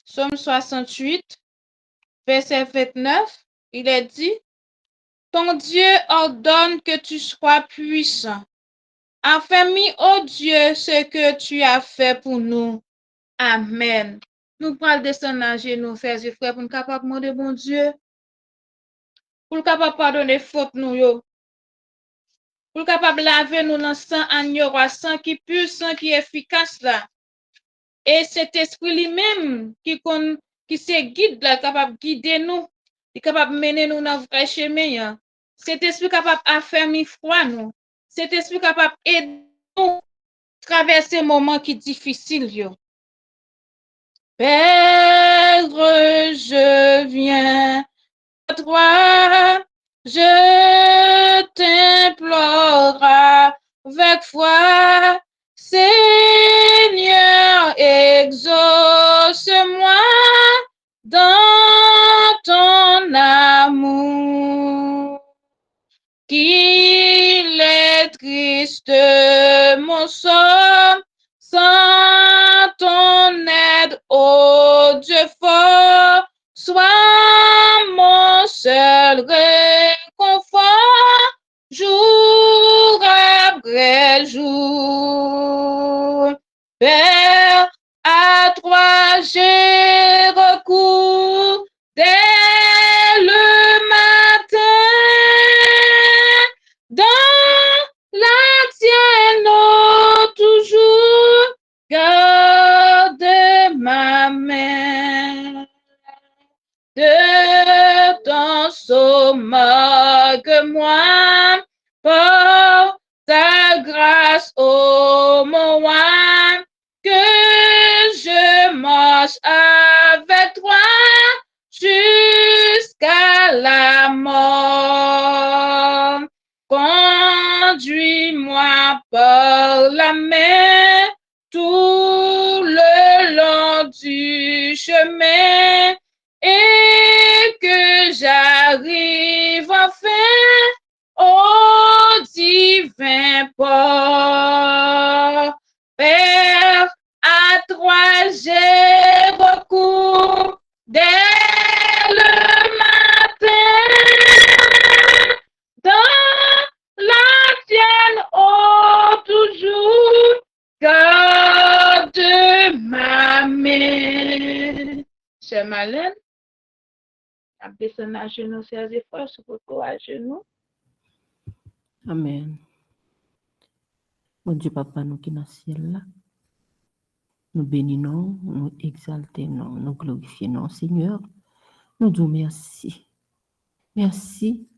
Psaume 68, verset 29, il est dit, ton Dieu ordonne que tu sois puissant. Affermis, ô Dieu, ce que tu as fait pour nous. Amen. Nous parlons descendre à genoux, frères et frères, pour nous capables de demander bon Dieu, pour nous capables de pardonner faute nous, yo. Pour nous capables de laver nous dans le sang agneau, sang qui pur, sang qui est efficace là. Et cet esprit lui-même qui se guide là, capable de guider nous, est capable de mener nous dans le vrai chemin. Cet esprit capable d'affermir foi nous. Cet esprit capable d'aider nous à traverser moments qui difficiles. Yo. Père, je viens à toi, je t'implore avec foi, Seigneur, exauce-moi dans ton amour. Qu'il est triste mon sort, sans ton aide, ô Dieu fort, sois mon seul réconfort, jour après jour. Père, à toi j'ai recours dès le matin, dans la tienne, ô toujours, garde ma main. De ton sauve-moi, par ta grâce, ô mon roi, que je marche avec toi jusqu'à la mort. Conduis-moi par la main tout le long du chemin et que j'arrive enfin au divin port. Père, à toi j'ai recours dès le matin, dans la tienne, ô toujours, garde ma main. Chère Marlène, à descendre à genoux, chers et frères, sur votre à genoux. Amen. Mon Dieu, Papa, nous qui dans le ciel là, nous bénissons, nous exaltons, nous glorifions, Seigneur. Nous disons merci. Merci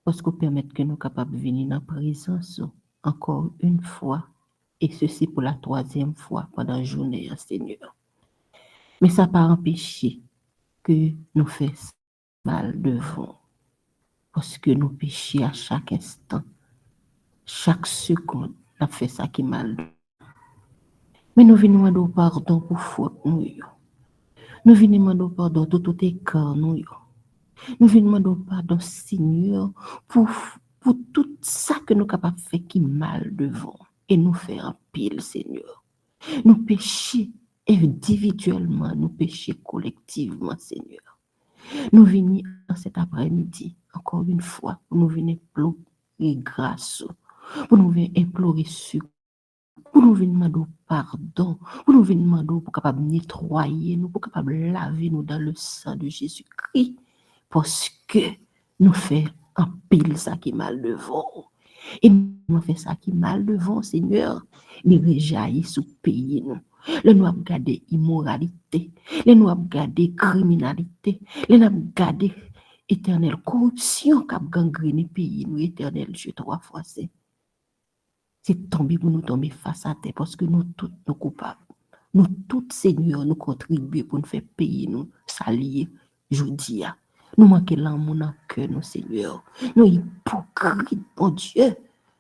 parce que vous permettez que nous soyons capables de venir dans la présence encore une fois, et ceci pour la 3e fois pendant la journée, Seigneur. Mais ça n'a pas empêché que nous fassions mal devant, parce que nous péchons à chaque instant, chaque seconde, nous fait ça qui est mal. Mais nous venons demander pardon pour faute nous. Nous venons demander pardon pour tout écart nous. Nous venons demander pardon, Seigneur, pour tout ça que nous sommes capables de faire qui est mal devant. Et nous faire un pile, Seigneur. Nous péchons individuellement, nous péchons collectivement, Seigneur. Nous venons cet après-midi, encore une fois, pour nous venir implorer grâce, pour nous venir implorer secours, pour nous venir demander pardon, pour nous venir demander pour capable nettoyer nous, pour capable laver nous dans le sang de Jésus-Christ, parce que nous faisons un pile ça qui est mal devant. Et nous faisons ça qui est mal devant, Seigneur, nous rejaillit sous pays nous. Le nous avons gardé immoralité, le nous avons gardé criminalité, le nous avons gardé éternelle corruption qui a gangréné pays nous, éternel Dieu 3 fois c'est. C'est tombé pour nous tomber face à terre parce que nous tous nous coupables. Nous tous, Seigneur, nous contribuons pour nous faire payer nous salier jeudi. Nous manquons l'amour dans le cœur, nous, Seigneur. Nous hypocrites, mon Dieu.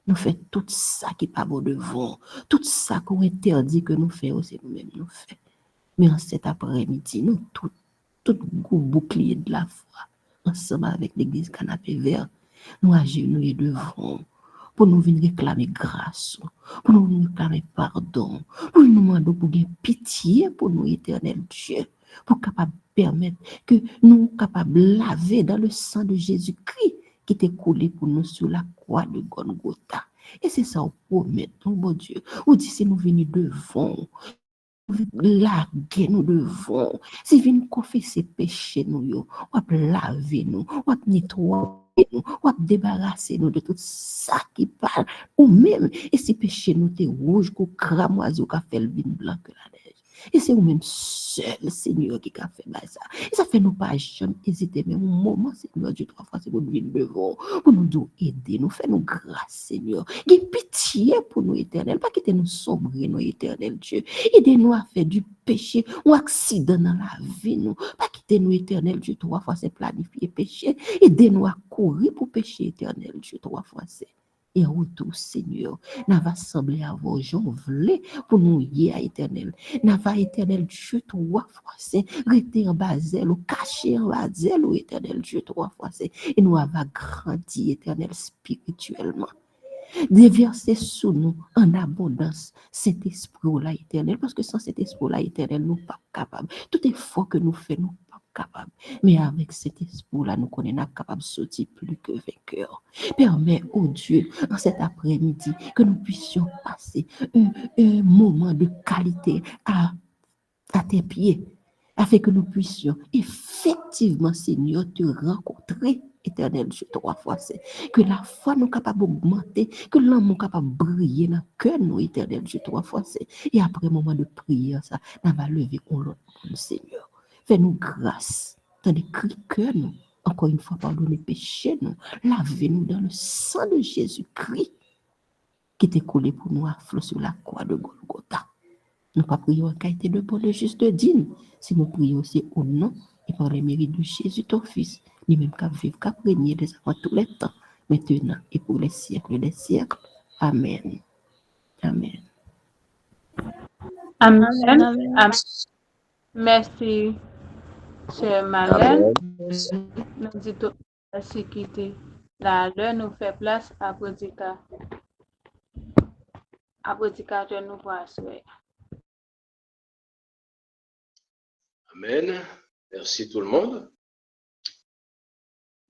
Nous faisons tout ça qui n'est pas bon devant. Tout ça qu'on interdit que nous faisons, c'est nous-mêmes nous faisons. Mais en cet après-midi, nous tout bouclier de la foi, ensemble avec l'église Canapé Vert, nous agenouillons devant. Pour nous venir réclamer grâce, pour nous venir réclamer pardon, pour nous demander pour gagner pitié pour nous, éternel Dieu. pour capable permettre que nous capables laver dans le sang de Jésus-Christ qui était coulé pour nous sur la croix de Golgotha. Et c'est ça, on promet, bon Dieu. On dit, si nous venons devant, larguer nous devant, si nous confesser péché nous, on va laver nous, on va nettoyer nous, on va débarrasser nous de tout ça qui parle, ou même, et si péché nous t'es rouge, qu'on cramoise, qu'on fait le vin blanc que la neige. Et c'est vous-même seul, Seigneur, qui a fait ça. Et ça fait nous pas jamais hésiter, mais au moment, Seigneur, Dieu, 3 fois, c'est pour nous venir devant, pour nous aider, nous faire nous grâce, Seigneur. Give pitié pour nous, éternel, pas quitter nous sombrer, nous, éternel Dieu. Aidez-nous à faire du péché ou accident dans la vie, nous. Pas quitter nous, éternel Dieu, 3 fois, c'est planifier péché. Aidez-nous à courir pour péché, éternel Dieu, 3 fois, c'est. Et retour, Seigneur, n'a va sembler à vos gens voulez pour nous y à éternel. N'a va éternel Dieu 3 fois c'est rester en basel ou caché en basel ou éternel Dieu 3 fois c'est et nous va grandir éternel spirituellement. Déverser sous nous en abondance cet esprit-là éternel, parce que sans cet esprit-là éternel, nous ne sommes pas capables. Tout effort que nous faisons, nous ne sommes pas capables. Mais avec cet esprit-là, nous sommes capables de sortir plus que vainqueurs. Permets, oh Dieu, en cet après-midi, que nous puissions passer un moment de qualité à tes pieds, afin que nous puissions effectivement, Seigneur, te rencontrer, éternel Dieu, 3 fois c'est. Que la foi nous capable d'augmenter, que l'amour capable de briller dans le cœur, nous, éternel Dieu, 3 fois c'est. Et après, moment de prière, ça, nous va lever pour l'autre, Seigneur. Fais-nous grâce, dans les cris cœur, nous. Encore une fois, pardonnez péché, nous. Lavez-nous dans le sang de Jésus-Christ, qui était coulé pour nous à flot sur la croix de Golgotha. Nous ne prions qu'à être de pour le juste digne. Si nous prions aussi au nom et par les mérites de Jésus, ton Fils, lui-même qu'à vivre, qu'à régner des avant tous les temps, maintenant et pour les siècles des siècles. Amen. Amen. Amen. Amen. Merci, chère Marlène. Nous disons merci qui était là. L'heure nous fait place à prédicateur. À prédicateur nous voici. Amen. Merci tout le monde.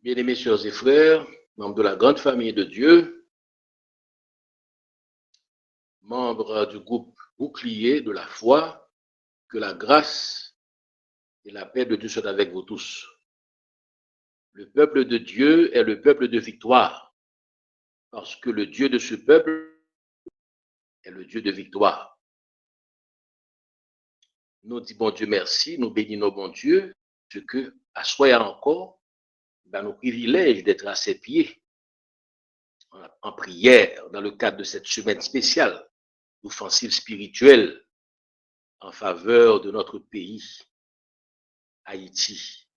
Bien-aimés sœurs et frères, membres de la grande famille de Dieu, membres du groupe bouclier de la foi, que la grâce et la paix de Dieu soient avec vous tous. Le peuple de Dieu est le peuple de victoire, parce que le Dieu de ce peuple est le Dieu de victoire. Nous disons bon Dieu merci, nous bénissons bon Dieu, ce que, à soi encore, dans nos privilèges d'être à ses pieds, en prière, dans le cadre de cette semaine spéciale, offensive spirituelle, en faveur de notre pays, Haïti,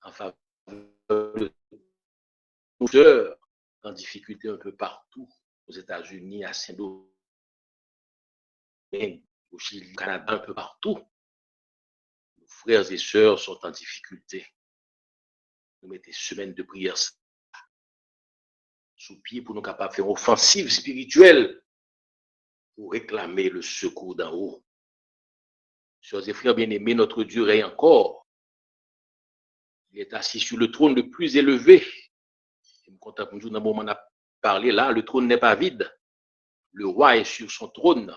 en faveur de nos sœurs en difficulté un peu partout, aux États-Unis, à Saint-Domingue, au Chili, au Canada, un peu partout. Nos frères et sœurs sont en difficulté. Nous mettons semaine de prière sous pied pour nous capables de faire offensive spirituelle pour réclamer le secours d'en haut. Sœurs et frères bien-aimés, notre Dieu règne encore. Il est assis sur le trône le plus élevé. Je me contente toujours dans le moment où on a parlé là, le trône n'est pas vide. Le roi est sur son trône.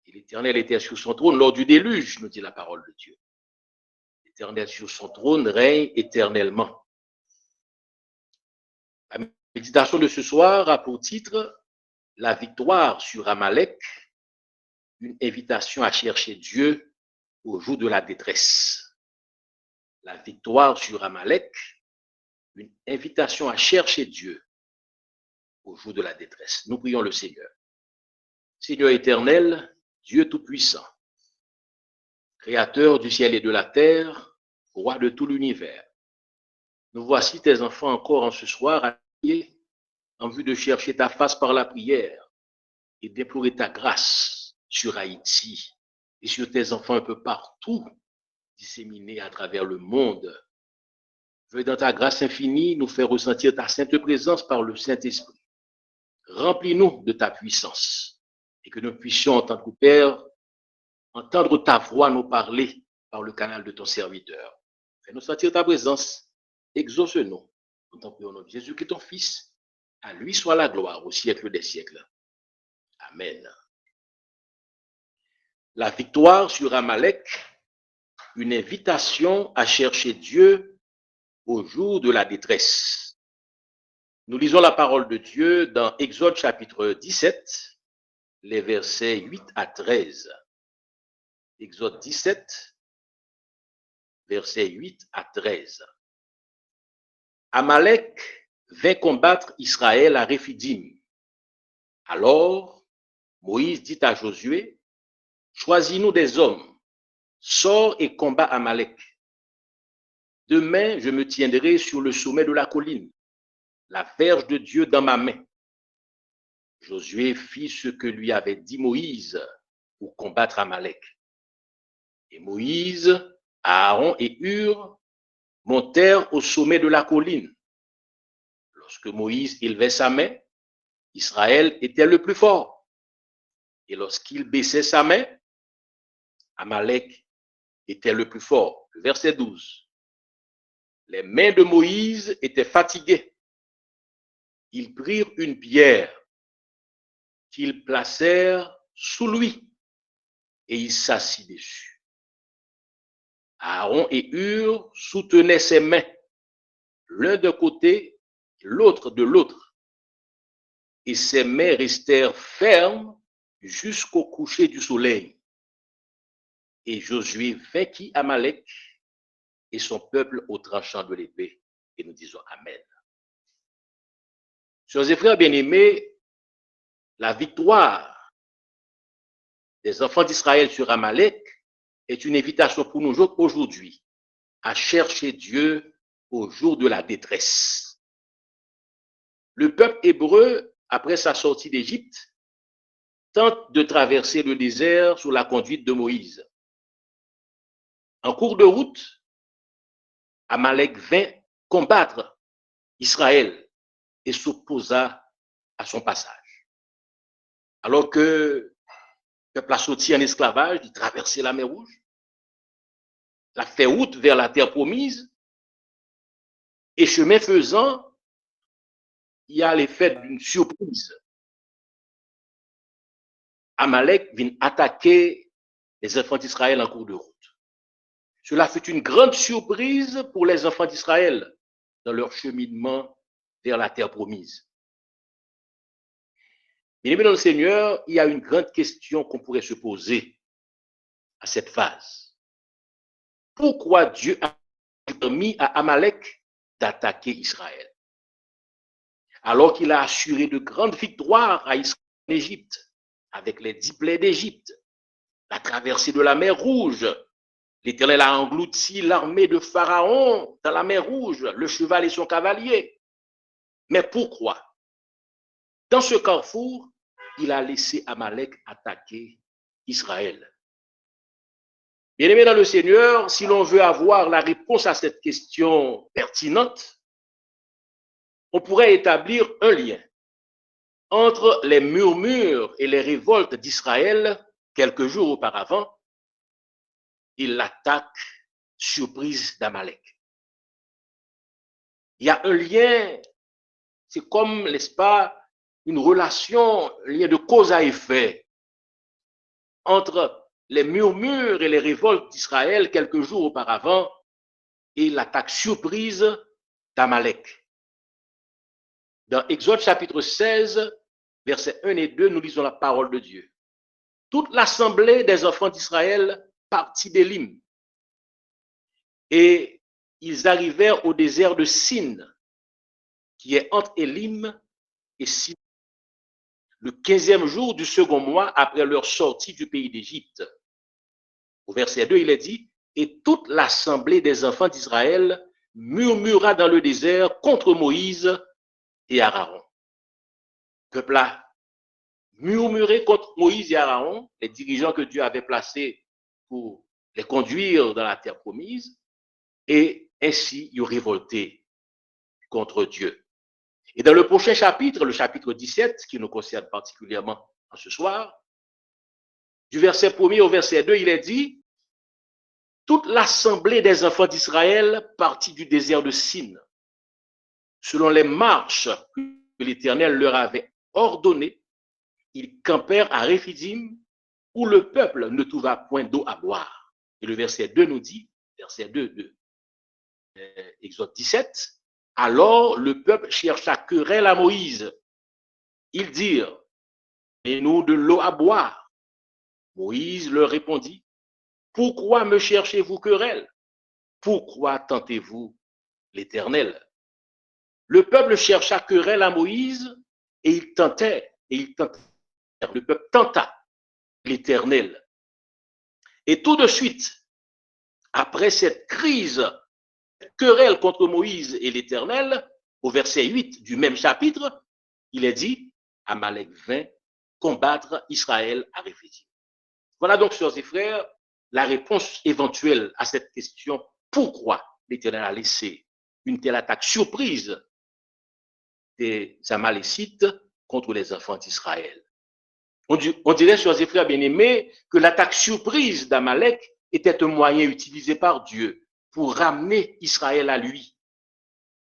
Et l'Éternel était sur son trône lors du déluge, nous dit la parole de Dieu. L'Éternel sur son trône règne éternellement. La méditation de ce soir a pour titre La victoire sur Amalek, une invitation à chercher Dieu au jour de la détresse. La victoire sur Amalek, une invitation à chercher Dieu au jour de la détresse. Nous prions le Seigneur. Seigneur éternel, Dieu tout-puissant, Créateur du ciel et de la terre, Roi de tout l'univers, nous voici tes enfants encore en ce soir alliés en vue de chercher ta face par la prière et d'implorer ta grâce sur Haïti et sur tes enfants un peu partout disséminés à travers le monde. Veuille dans ta grâce infinie nous faire ressentir ta sainte présence par le Saint-Esprit. Remplis-nous de ta puissance et que nous puissions, en tant que Père, entendre ta voix nous parler par le canal de ton serviteur. Fais-nous sentir ta présence. Exauce-nous. Nous t'en prions au nom de Jésus, qui est ton Fils. À lui soit la gloire au siècle des siècles. Amen. La victoire sur Amalek, une invitation à chercher Dieu au jour de la détresse. Nous lisons la parole de Dieu dans Exode chapitre 17, les versets 8 à 13. Exode 17, versets 8 à 13. Amalek vint combattre Israël à Réphidim. Alors, Moïse dit à Josué, choisis-nous des hommes, sors et combat Amalek. Demain, je me tiendrai sur le sommet de la colline, la verge de Dieu dans ma main. Josué fit ce que lui avait dit Moïse pour combattre Amalek. Et Moïse, Aaron et Hur montèrent au sommet de la colline. Lorsque Moïse élevait sa main, Israël était le plus fort. Et lorsqu'il baissait sa main, Amalek était le plus fort. Verset 12. Les mains de Moïse étaient fatiguées. Ils prirent une pierre qu'ils placèrent sous lui et il s'assit dessus. Aaron et Hur soutenaient ses mains, l'un d'un côté, l'autre de l'autre. Et ses mains restèrent fermes jusqu'au coucher du soleil. Et Josué vainquit Amalek et son peuple au tranchant de l'épée. Et nous disons Amen. Chers et frères bien-aimés, la victoire des enfants d'Israël sur Amalek est une invitation pour nous aujourd'hui à chercher Dieu au jour de la détresse. Le peuple hébreu, après sa sortie d'Égypte, tente de traverser le désert sous la conduite de Moïse. En cours de route, Amalek vint combattre Israël et s'opposa à son passage. Alors que le peuple a sorti en esclavage, il traversait la mer Rouge, il a fait route vers la terre promise, et chemin faisant, il y a l'effet d'une surprise. Amalek vint attaquer les enfants d'Israël en cours de route. Cela fut une grande surprise pour les enfants d'Israël dans leur cheminement vers la terre promise. Bien-aimés dans le Seigneur, il y a une grande question qu'on pourrait se poser à cette phase. Pourquoi Dieu a permis à Amalek d'attaquer Israël, alors qu'il a assuré de grandes victoires à Israël en Égypte, avec les 10 plaies d'Égypte, la traversée de la mer Rouge? L'Éternel a englouti l'armée de Pharaon dans la mer Rouge, le cheval et son cavalier. Mais pourquoi, dans ce carrefour, il a laissé Amalek attaquer Israël? Bien-aimés dans le Seigneur, si l'on veut avoir la réponse à cette question pertinente, on pourrait établir un lien entre les murmures et les révoltes d'Israël quelques jours auparavant et l'attaque surprise d'Amalek. Il y a un lien, c'est comme, n'est-ce pas, une relation, un lien de cause à effet entre les murmures et les révoltes d'Israël quelques jours auparavant et l'attaque surprise d'Amalek. Dans Exode chapitre 16, versets 1 et 2, nous lisons la parole de Dieu. Toute l'assemblée des enfants d'Israël partit d'Élim et ils arrivèrent au désert de Sin, qui est entre Élim et Sin, le 15e jour du second mois après leur sortie du pays d'Égypte. Au verset 2, il est dit, et toute l'assemblée des enfants d'Israël murmura dans le désert contre Moïse et Aaron. Le peuple a murmuré contre Moïse et Aaron, les dirigeants que Dieu avait placés pour les conduire dans la terre promise, et ainsi ils ont révolté contre Dieu. Et dans le prochain chapitre, le chapitre 17, qui nous concerne particulièrement en ce soir, du verset 1er au verset 2, il est dit, toute l'assemblée des enfants d'Israël partit du désert de Sin, selon les marches que l'Éternel leur avait ordonnées. Ils campèrent à Réphidim, où le peuple ne trouva point d'eau à boire. Et le verset 2 nous dit, verset 2 de Exode 17, alors le peuple chercha querelle à Moïse. Ils dirent, donnez-nous de l'eau à boire. Moïse leur répondit, pourquoi me cherchez-vous querelle? Pourquoi tentez-vous l'Éternel? Le peuple chercha querelle à Moïse et il tentait, le peuple tenta l'Éternel. Et tout de suite, après cette crise, querelle contre Moïse et l'Éternel, au verset 8 du même chapitre, il est dit, Amalek vint combattre Israël à Réphidim. Voilà donc, sœurs et frères, la réponse éventuelle à cette question, pourquoi l'Éternel a laissé une telle attaque surprise des Amalécites contre les enfants d'Israël. On dirait, sœurs et frères bien-aimés, que l'attaque surprise d'Amalek était un moyen utilisé par Dieu pour ramener Israël à lui,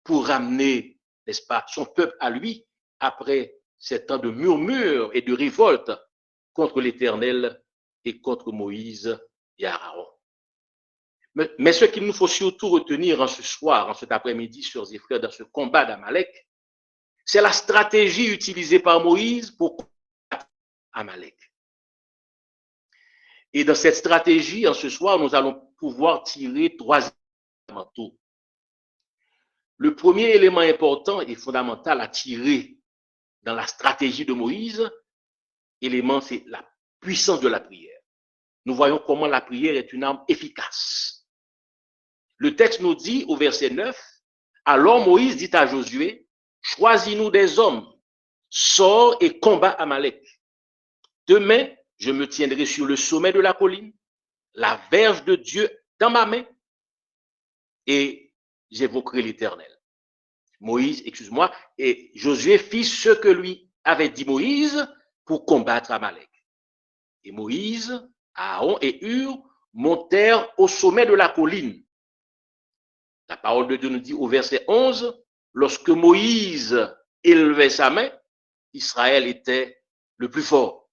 pour ramener, n'est-ce pas, son peuple à lui après ces temps de murmures et de révolte contre l'Éternel et contre Moïse et Aaron. Mais ce qu'il nous faut surtout retenir en ce soir, en cet après-midi, sœurs et frères, dans ce combat d'Amalek, c'est la stratégie utilisée par Moïse pour combattre Amalek. Et dans cette stratégie, en ce soir, nous allons pouvoir tirer 3 éléments. Le premier élément important et fondamental à tirer dans la stratégie de Moïse, c'est la puissance de la prière. Nous voyons comment la prière est une arme efficace. Le texte nous dit au verset 9, alors Moïse dit à Josué, choisis-nous des hommes, sors et combat Amalek. Demain, je me tiendrai sur le sommet de la colline, la verge de Dieu dans ma main, et j'évoquerai l'Éternel. Et Josué fit ce que lui avait dit Moïse pour combattre Amalek. Et Moïse, Aaron et Hur montèrent au sommet de la colline. La parole de Dieu nous dit au verset 11, lorsque Moïse élevait sa main, Israël était le plus fort.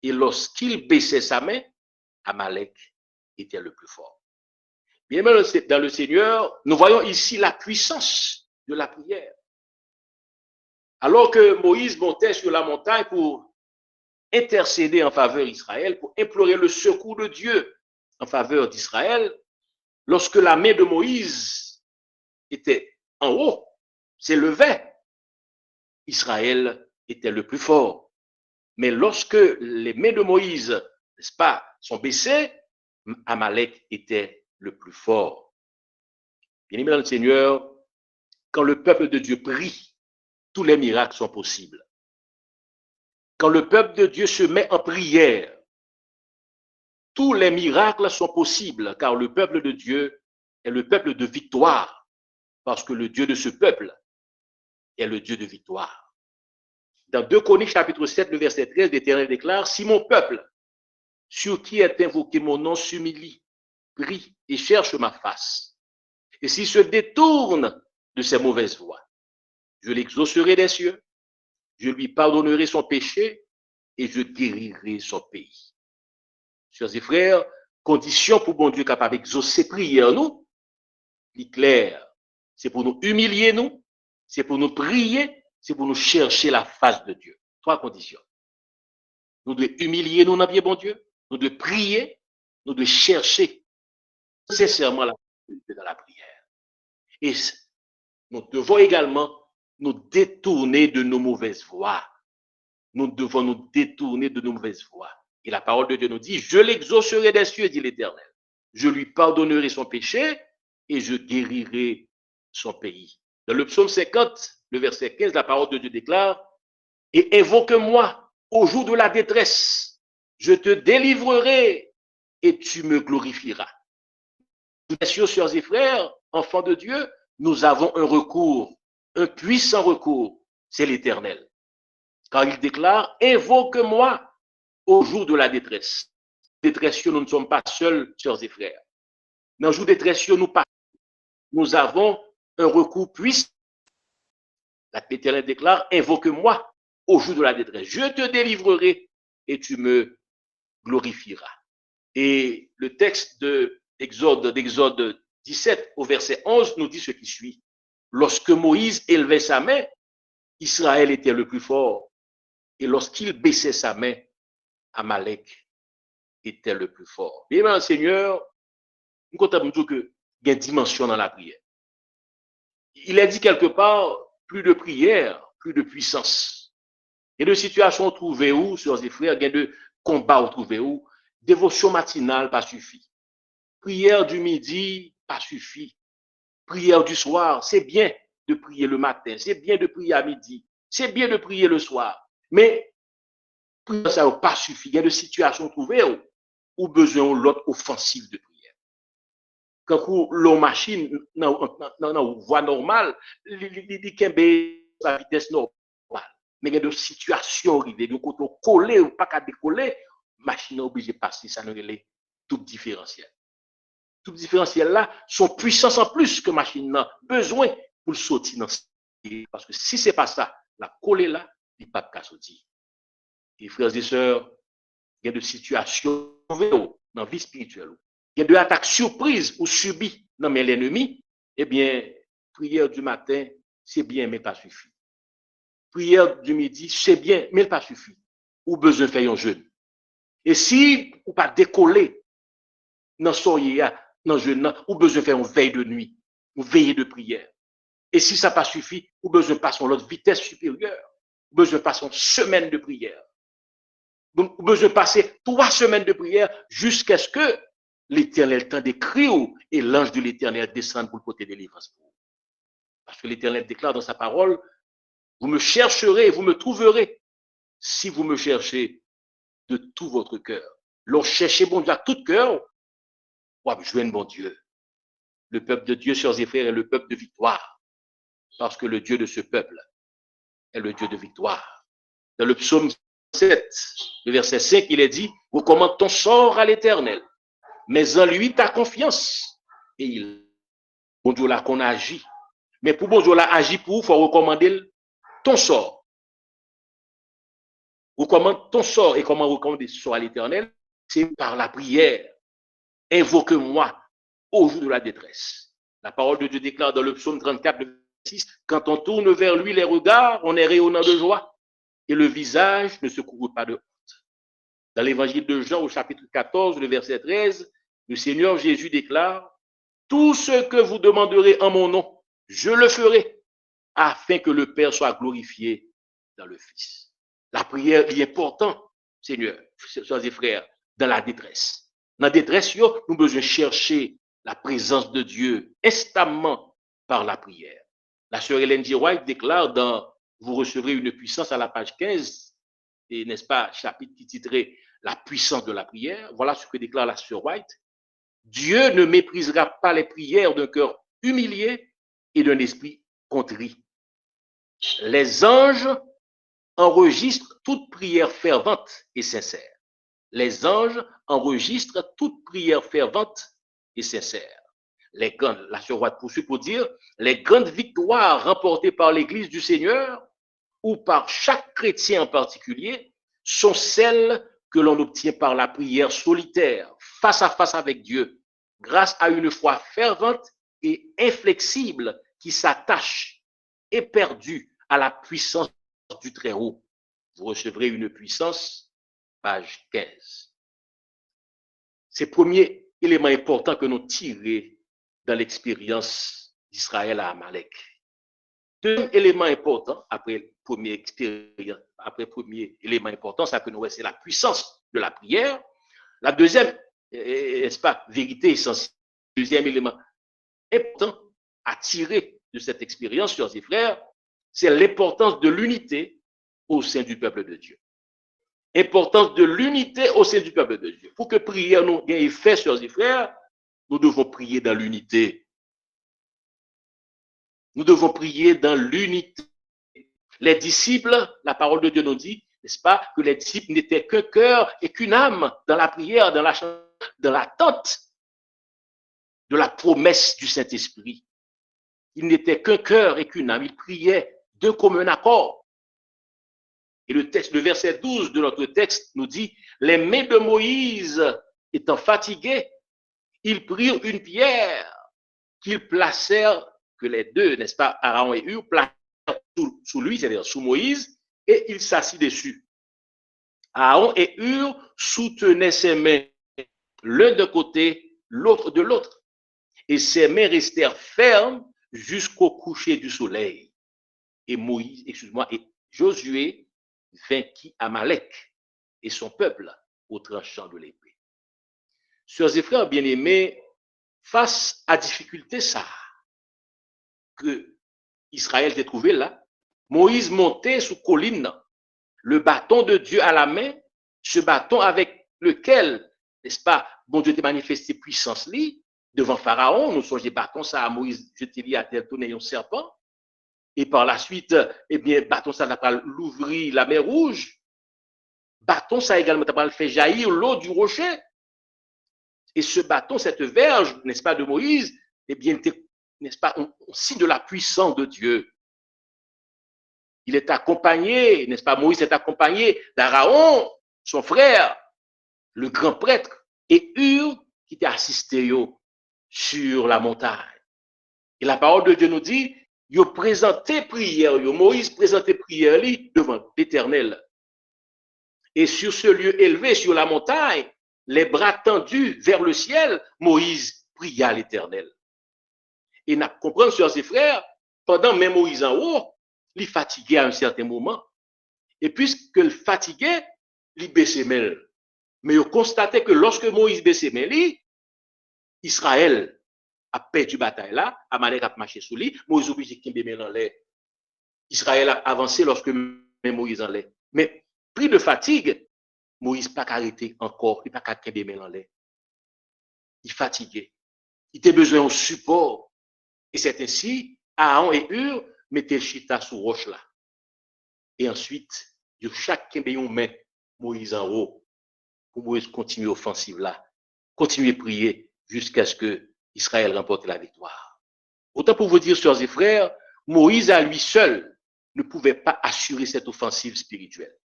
Et lorsqu'il baissait sa main, Amalek était le plus fort. Bien même dans le Seigneur, nous voyons ici la puissance de la prière. Alors que Moïse montait sur la montagne pour intercéder en faveur d'Israël, pour implorer le secours de Dieu en faveur d'Israël, lorsque la main de Moïse était en haut, s'élevait, Israël était le plus fort. Mais lorsque les mains de Moïse, n'est-ce pas, sont baissées, Amalek était le plus fort. Bien-aimés dans le Seigneur, quand le peuple de Dieu prie, tous les miracles sont possibles. Quand le peuple de Dieu se met en prière, tous les miracles sont possibles, car le peuple de Dieu est le peuple de victoire, parce que le Dieu de ce peuple est le Dieu de victoire. Dans 2 Chroniques chapitre 7, le verset 13, l'Éternel déclare, si mon peuple, sur qui est invoqué mon nom, s'humilie, prie et cherche ma face, et s'il se détourne de ses mauvaises voies, je l'exaucerai des cieux, je lui pardonnerai son péché et je guérirai son pays. Sœurs et frères, condition pour bon Dieu capable d'exaucer prière nous, il clair, c'est pour nous humilier nous, c'est pour nous prier, c'est pour nous chercher la face de Dieu. 3 conditions. Nous devons humilier nous dans bien bon Dieu, nous devons prier, nous devons chercher sincèrement la face de Dieu dans la prière. Et nous devons également nous détourner de nos mauvaises voies. Nous devons nous détourner de nos mauvaises voies. Et la parole de Dieu nous dit, je l'exaucerai des cieux, dit l'Éternel. Je lui pardonnerai son péché et je guérirai son pays. Dans le psaume 50, le verset 15, la parole de Dieu déclare, et invoque-moi au jour de la détresse. Je te délivrerai et tu me glorifieras. Bien sûr, sœurs et frères, enfants de Dieu, nous avons un recours, un puissant recours, c'est l'Éternel. Car il déclare, invoque-moi au jour de la détresse. Détresse, nous ne sommes pas seuls, sœurs et frères. Dans le jour détresse, nous avons un recours puissant. L'Éternel déclare, invoque-moi au jour de la détresse. Je te délivrerai et tu me glorifieras. Et le texte d'Exode 17 au verset 11 nous dit ce qui suit. Lorsque Moïse élevait sa main, Israël était le plus fort. Et lorsqu'il baissait sa main, Amalek était le plus fort. Bien, Seigneur, nous comptons que il y a une dimension dans la prière. Il est dit quelque part, plus de prière, plus de puissance. Il y a de situations trouvées où, sœurs et frères, il y a de combats trouvés où, dévotion matinale, pas suffit. Prière du midi, pas suffit. Prière du soir, c'est bien de prier le matin, c'est bien de prier à midi, c'est bien de prier le soir. Mais prière, ça n'a pas suffi. Il y a de situations trouvées où besoin de l'autre offensive de prière. Quand l'on machine dans voie normale, il kembe la vitesse normale. Mais il y a de situations arrivées, de côté collé ou pas qu'à décoller, machine est obligée de passer, ça nous est tout différentiel. Tout différentiel là, son puissance en plus que machine a besoin pour sortir dans parce que si c'est pas ça, la coller là, il n'y a pas de sortir. Et frères et sœurs, il y a de situations dans la vie spirituelle. Il y a de attaques surprises ou subies dans l'ennemi. Eh bien, prière du matin, c'est bien, mais pas suffit. Prière du midi, c'est bien, mais pas suffit. Ou besoin de faire un jeûne. Et si ou pas décoller dans soyez dans jeûne, ou besoin de faire une veille de nuit, une veille de prière. Et si ça pas suffit, ou besoin de passer à l'autre vitesse supérieure, ou besoin de passer une semaine de prière. Donc, besoin de passer 3 semaines de prière jusqu'à ce que l'Éternel t'en décrit et l'ange de l'Éternel descende pour le côté délivrance. Parce que l'Éternel déclare dans sa parole, vous me chercherez et vous me trouverez si vous me cherchez de tout votre cœur. L'on cherchez bon Dieu à tout cœur, pour joindre bon Dieu. Le peuple de Dieu, sœurs et frères, est le peuple de victoire. Parce que le Dieu de ce peuple est le Dieu de victoire. Dans le psaume 7, le verset 5, il est dit, recommande ton sort à l'Éternel, mais en lui ta confiance. Et il, bon Dieu là qu'on agit. Mais pour bon Dieu là agir pour, il faut recommander ton sort. Recommande ton sort. Et comment recommander ce sort à l'Éternel? C'est par la prière. Invoque-moi au jour de la détresse. La parole de Dieu déclare dans le psaume 34, le 6, quand on tourne vers lui les regards, on est rayonnant de joie et le visage ne se couvre pas de honte. Dans l'évangile de Jean au chapitre 14, le verset 13, le Seigneur Jésus déclare, tout ce que vous demanderez en mon nom, je le ferai afin que le Père soit glorifié dans le Fils. La prière est importante, Seigneur, sœurs et frères, dans la détresse. Dans la détresse, nous avons besoin de chercher la présence de Dieu instamment par la prière. La sœur Hélène G. White déclare dans Vous recevrez une puissance à la page 15, et n'est-ce pas, chapitre qui titrait La puissance de la prière. Voilà ce que déclare la sœur White. Dieu ne méprisera pas les prières d'un cœur humilié et d'un esprit contrit. Les anges enregistrent toute prière fervente et sincère. Les anges enregistrent toute prière fervente et sincère. La sœur White poursuit pour dire, les grandes victoires remportées par l'Église du Seigneur ou par chaque chrétien en particulier sont celles que l'on obtient par la prière solitaire, face à face avec Dieu, grâce à une foi fervente et inflexible qui s'attache éperdue à la puissance du Très-Haut. Vous recevrez une puissance, page 15. C'est le premier élément important que nous tirons dans l'expérience d'Israël à Amalek. Deuxième élément important, après le premier élément important, ça que nous c'est la puissance de la prière. La deuxième, n'est-ce pas, vérité essentielle, deuxième élément important à tirer de cette expérience, sœurs et frères, c'est l'importance de l'unité au sein du peuple de Dieu. Importance de l'unité au sein du peuple de Dieu. Pour que prière nous ait effet, sœurs et frères, nous devons prier dans l'unité. Nous devons prier dans l'unité. Les disciples, la parole de Dieu nous dit, n'est-ce pas, que les disciples n'étaient qu'un cœur et qu'une âme dans la prière, dans l'attente. de la promesse du Saint-Esprit. Il n'était qu'un cœur et qu'une âme. Il priait d'un commun accord. Et le verset 12 de notre texte nous dit, les mains de Moïse étant fatiguées, ils prirent une pierre qu'ils placèrent, que les deux, n'est-ce pas, Aaron et Hur, placèrent sous lui, c'est-à-dire sous Moïse, et il s'assit dessus. Aaron et Hur soutenaient ses mains, l'un d'un côté, l'autre de l'autre. Et ses mains restèrent fermes jusqu'au coucher du soleil. Et Josué vainquit Amalek et son peuple au tranchant de l'épée. Sœurs et frères bien-aimés, face à difficulté ça que Israël s'est trouvé là, Moïse montait sous colline, le bâton de Dieu à la main, ce bâton avec lequel, n'est-ce pas, bon Dieu t'a manifesté puissance li devant Pharaon. Nous sommes des bâtons ça à Moïse, jeté à terre tourné un serpent. Et par la suite, eh bien, bâton ça n'a pas l'ouvrir la mer Rouge. Bâton ça également n'a pas fait jaillir l'eau du rocher. Et ce bâton, cette verge, n'est-ce pas, de Moïse, eh bien, n'est-ce pas, on signe de la puissance de Dieu. Il est accompagné, n'est-ce pas, Moïse est accompagné d'Aaron, son frère, le grand prêtre, et Hur qui t'a assisté sur la montagne. Et la parole de Dieu nous dit, il présenté prière, Moïse présentait prière devant l'Éternel. Et sur ce lieu élevé, sur la montagne, les bras tendus vers le ciel, Moïse pria l'Éternel. Et nous comprenons, sœurs et frères, pendant même Moïse en haut, il fatiguait à un certain moment. Et puisque il fatiguait, il baissait main. Mais il constatait que lorsque Moïse baissait main, Israël a perdu bataille là, Amalek a marché sous lui, Moïse obligé qu'il main en l'air. Israël a avancé lorsque même Moïse en l'air. Mais pris de fatigue, Moïse n'a pas arrêté encore, il n'a pas qu'à main en l'air. Il fatiguait. Il avait besoin de support. Et c'est ainsi, Aaron et Hur mettaient le chita sous roche là. Et ensuite, de chaque main, Moïse en haut, pour Moïse continuer l'offensive là, continuer à prier jusqu'à ce que Israël remporte la victoire. Autant pour vous dire, sœurs et frères, Moïse à lui seul ne pouvait pas assurer cette offensive spirituelle.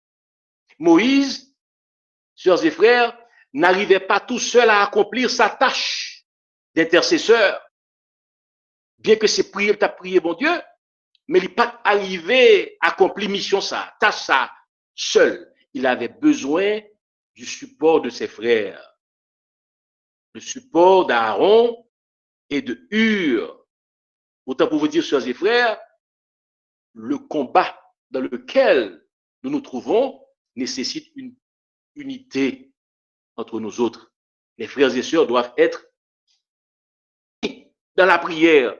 Moïse, sœurs et frères, n'arrivait pas tout seul à accomplir sa tâche d'intercesseur. Bien que c'est prier, tu as prié, bon Dieu, mais il n'est pas arrivé à accomplir mission ça, tâche ça, seul. Il avait besoin du support de ses frères, le support d'Aaron et de Hur. Autant pour vous dire, sœurs et frères, le combat dans lequel nous nous trouvons nécessite une unité entre nous autres. Les frères et sœurs doivent être dans la prière.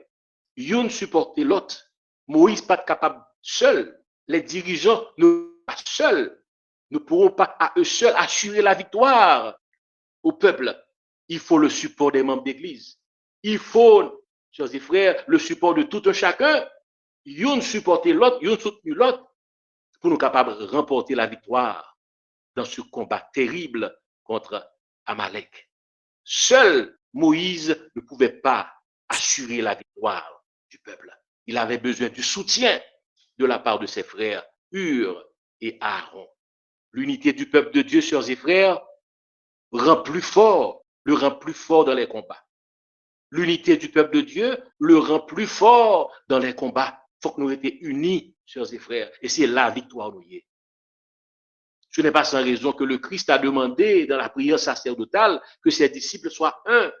Une supporter l'autre. Moïse pas capable seul. Les dirigeants ne pas seuls. Ne pourront pas à eux seuls assurer la victoire au peuple. Il faut le support des membres d'église. Il faut, chers et frères, le support de tout un chacun. Une supporter l'autre, une soutenir l'autre pour nous capables de remporter la victoire dans ce combat terrible contre Amalek. Seul Moïse ne pouvait pas assurer la victoire du peuple. Il avait besoin du soutien de la part de ses frères Hur et Aaron. L'unité du peuple de Dieu, sœurs et frères, le rend plus fort dans les combats. L'unité du peuple de Dieu le rend plus fort dans les combats. Il faut que nous étions unis, sœurs et frères, et c'est la victoire nous y est. Ce n'est pas sans raison que le Christ a demandé dans la prière sacerdotale que ses disciples soient un,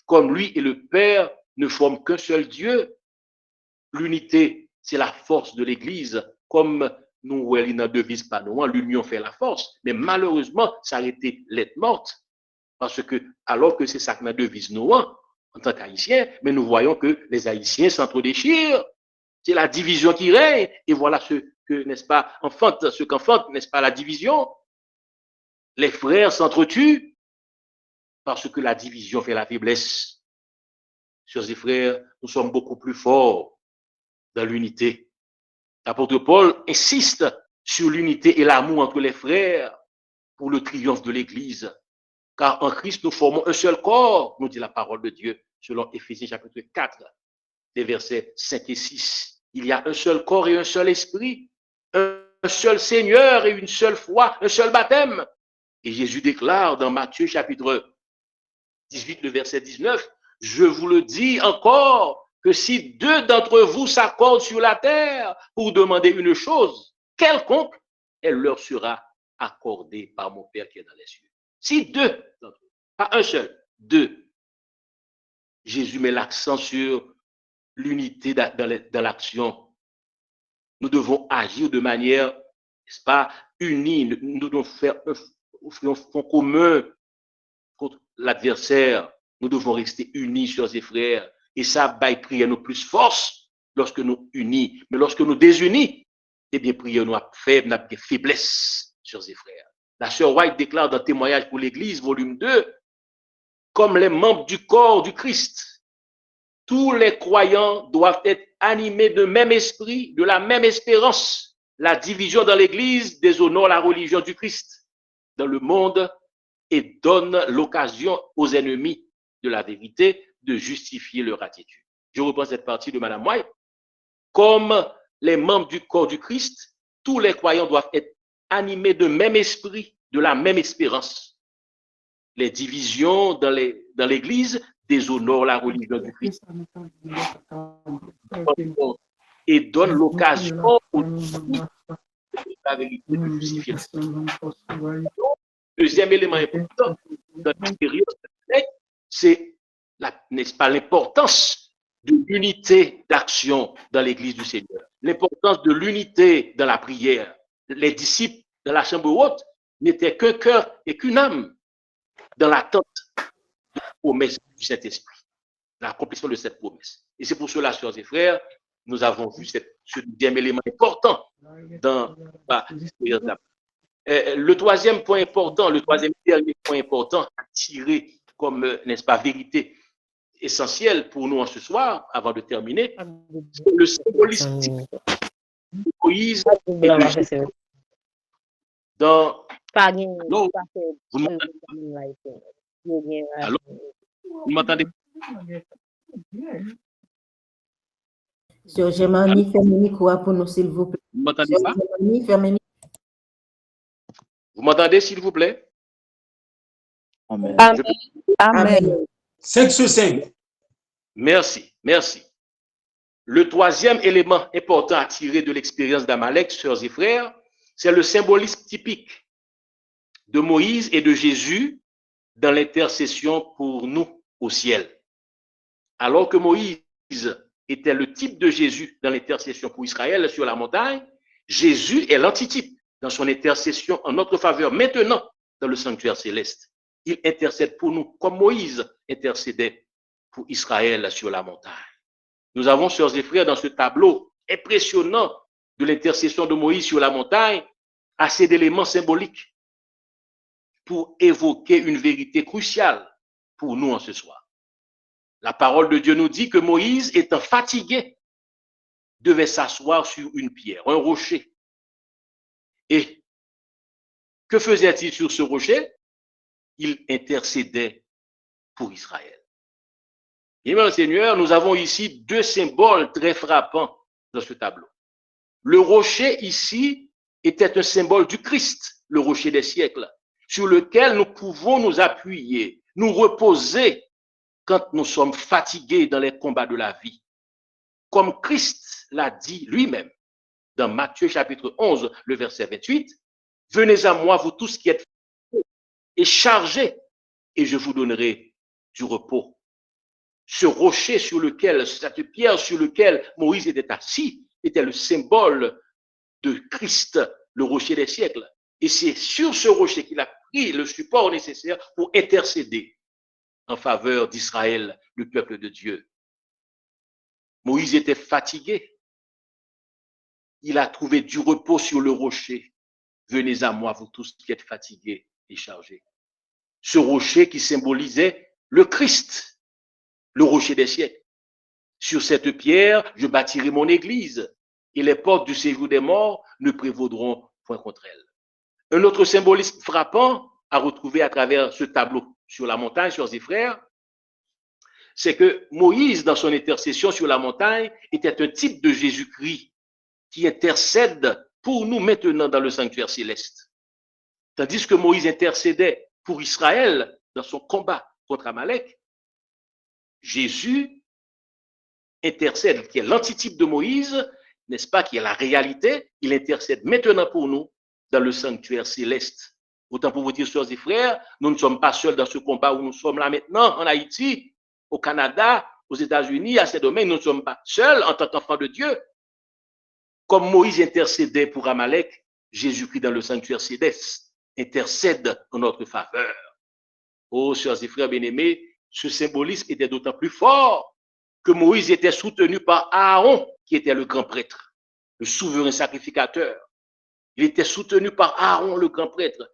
comme lui et le Père ne forment qu'un seul Dieu. L'unité, c'est la force de l'Église, comme nous voyons dans la devise panois, l'union fait la force. Mais malheureusement, ça a été lettre morte. Parce que, alors que c'est ça que la devise nous, en tant qu'Haïtiens, mais nous voyons que les Haïtiens s'entre-déchirent. C'est la division qui règne. Et voilà ce que, n'est-ce pas, ce qu'enfante, n'est-ce pas, la division. Les frères s'entretuent parce que la division fait la faiblesse. Chers et frères, nous sommes beaucoup plus forts dans l'unité. L'apôtre Paul insiste sur l'unité et l'amour entre les frères pour le triomphe de l'Église. Car en Christ, nous formons un seul corps, nous dit la parole de Dieu. selon Éphésiens chapitre 4, les versets 5 et 6. Il y a un seul corps et un seul esprit, un seul Seigneur et une seule foi, un seul baptême. Et Jésus déclare dans Matthieu chapitre 18, le verset 19, « Je vous le dis encore, que si deux d'entre vous s'accordent sur la terre pour demander une chose quelconque, elle leur sera accordée par mon Père qui est dans les cieux. » Si deux d'entre vous, pas un seul, deux. Jésus met l'accent sur l'unité dans l'action. Nous devons agir de manière, n'est-ce pas, unie. Nous devons faire un front commun contre l'adversaire. Nous devons rester unis, sœurs et frères. Et ça, prière nous plus force lorsque nous unis. Mais lorsque nous désunis, eh bien, prière nous a faible, nous avons faiblesse, sœurs et frères. La sœur White déclare dans Témoignage pour l'Église, volume 2, comme les membres du corps du Christ, tous les croyants doivent être animés de même esprit, de la même espérance. La division dans l'Église déshonore la religion du Christ dans le monde et donne l'occasion aux ennemis de la vérité de justifier leur attitude. Je reprends cette partie de Madame White. Comme les membres du corps du Christ, tous les croyants doivent être animés de même esprit, de la même espérance. Les divisions dans l'Église déshonorent la religion du Christ et donnent l'occasion aux ennemis de la vérité de justifier. Deuxième élément important dans l'expérience, c'est, n'est-ce pas, l'importance de l'unité d'action dans l'Église du Seigneur, l'importance de l'unité dans la prière. Les disciples de la chambre haute n'étaient qu'un cœur et qu'une âme dans l'attente de la promesse du Saint-Esprit, l'accomplissement de cette promesse. Et c'est pour cela, sœurs et frères, nous avons vu ce deuxième élément important dans le troisième point important, le troisième dernier point important à tirer comme, n'est-ce pas, vérité essentielle pour nous en ce soir, avant de terminer, c'est le symbolisme de Moïse et de Jésus. Dans vous m'entendez? Sœur Germanie, fermez le micro pour nous, s'il vous plaît. Vous m'entendez pas? Vous m'entendez, s'il vous plaît? Amen. Amen. 5 sur 5. Merci, merci. Le troisième élément important à tirer de l'expérience d'Amalek, sœurs et frères, c'est le symbolisme typique de Moïse et de Jésus dans l'intercession pour nous au ciel. Alors que Moïse était le type de Jésus dans l'intercession pour Israël sur la montagne, Jésus est l'antitype dans son intercession en notre faveur maintenant dans le sanctuaire céleste. Il intercède pour nous comme Moïse intercédait pour Israël sur la montagne. Nous avons, sœurs et frères, dans ce tableau impressionnant de l'intercession de Moïse sur la montagne, assez d'éléments symboliques pour évoquer une vérité cruciale pour nous en ce soir. La parole de Dieu nous dit que Moïse, étant fatigué, devait s'asseoir sur une pierre, un rocher. Et que faisait-il sur ce rocher? Il intercédait pour Israël. Et bien, Seigneur, nous avons ici deux symboles très frappants dans ce tableau. Le rocher ici était un symbole du Christ, le rocher des siècles, sur lequel nous pouvons nous appuyer, nous reposer quand nous sommes fatigués dans les combats de la vie. Comme Christ l'a dit lui-même dans Matthieu chapitre 11, le verset 28, « Venez à moi, vous tous qui êtes fatigués et chargés, et je vous donnerai du repos. » Ce rocher sur lequel, cette pierre sur lequel Moïse était assis, était le symbole de Christ, le rocher des siècles. Et c'est sur ce rocher qu'il a pris le support nécessaire pour intercéder en faveur d'Israël, le peuple de Dieu. Moïse était fatigué. Il a trouvé du repos sur le rocher. Venez à moi, vous tous qui êtes fatigués et chargés. Ce rocher qui symbolisait le Christ, le rocher des siècles. Sur cette pierre, je bâtirai mon église et les portes du séjour des morts ne prévaudront point contre elle. Un autre symbolisme frappant à retrouver à travers ce tableau sur la montagne, sœurs et frères, c'est que Moïse, dans son intercession sur la montagne, était un type de Jésus-Christ qui intercède pour nous maintenant dans le sanctuaire céleste. Tandis que Moïse intercédait pour Israël dans son combat contre Amalek, Jésus intercède, qui est l'antitype de Moïse, n'est-ce pas, qui est la réalité, il intercède maintenant pour nous dans le sanctuaire céleste. Autant pour vous dire, sœurs et frères, nous ne sommes pas seuls dans ce combat où nous sommes là maintenant, en Haïti, au Canada, aux États-Unis, à ces domaines, nous ne sommes pas seuls en tant qu'enfants de Dieu. Comme Moïse intercédait pour Amalek, Jésus-Christ dans le sanctuaire céleste intercède en notre faveur. Oh, sœurs et frères bien-aimés, ce symbolisme était d'autant plus fort que Moïse était soutenu par Aaron, qui était le grand prêtre, le souverain sacrificateur. Il était soutenu par Aaron, le grand prêtre,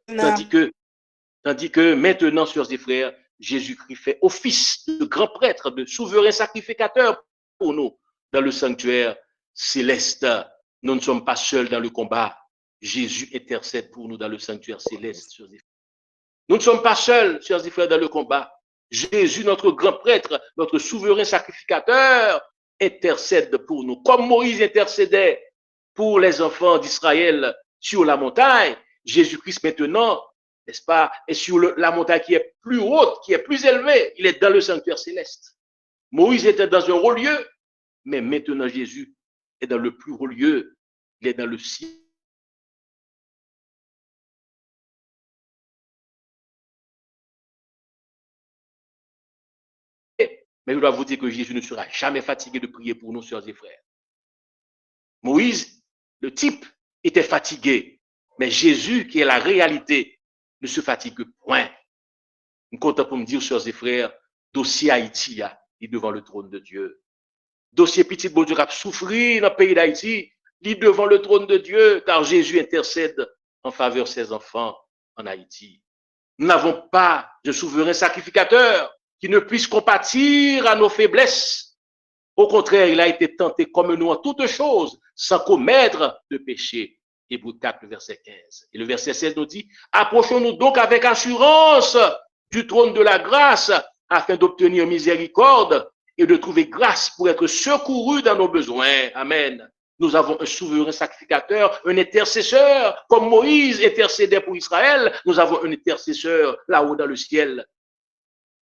tandis que maintenant, sœurs et frères, Jésus-Christ fait office de grand prêtre, de souverain sacrificateur pour nous dans le sanctuaire céleste. Nous ne sommes pas seuls dans le combat. Jésus intercède pour nous dans le sanctuaire céleste, sœurs et frères. Nous ne sommes pas seuls, sœurs et frères, dans le combat. Jésus, notre grand prêtre, notre souverain sacrificateur, intercède pour nous. Comme Moïse intercédait pour les enfants d'Israël sur la montagne, Jésus-Christ maintenant, n'est-ce pas, est sur la montagne qui est plus haute, qui est plus élevée. Il est dans le sanctuaire céleste. Moïse était dans un haut lieu, mais maintenant Jésus est dans le plus haut lieu. Il est dans le ciel. Mais je dois vous dire que Jésus ne sera jamais fatigué de prier pour nous, sœurs et frères. Moïse, le type, était fatigué. Mais Jésus, qui est la réalité, ne se fatigue point. Nous comptons pour me dire, sœurs et frères, dossier Haïti, il est devant le trône de Dieu. Dossier petit bon Dieu qui a souffert dans le pays d'Haïti, il est devant le trône de Dieu, car Jésus intercède en faveur de ses enfants en Haïti. Nous n'avons pas de souverain sacrificateur qui ne puisse compatir à nos faiblesses. Au contraire, il a été tenté comme nous en toutes choses, sans commettre de péché. Hébreux 4, le verset 15. Et le verset 16 nous dit, approchons-nous donc avec assurance du trône de la grâce, afin d'obtenir miséricorde et de trouver grâce pour être secourus dans nos besoins. Amen. Nous avons un souverain sacrificateur, un intercesseur, comme Moïse intercédait pour Israël. Nous avons un intercesseur là-haut dans le ciel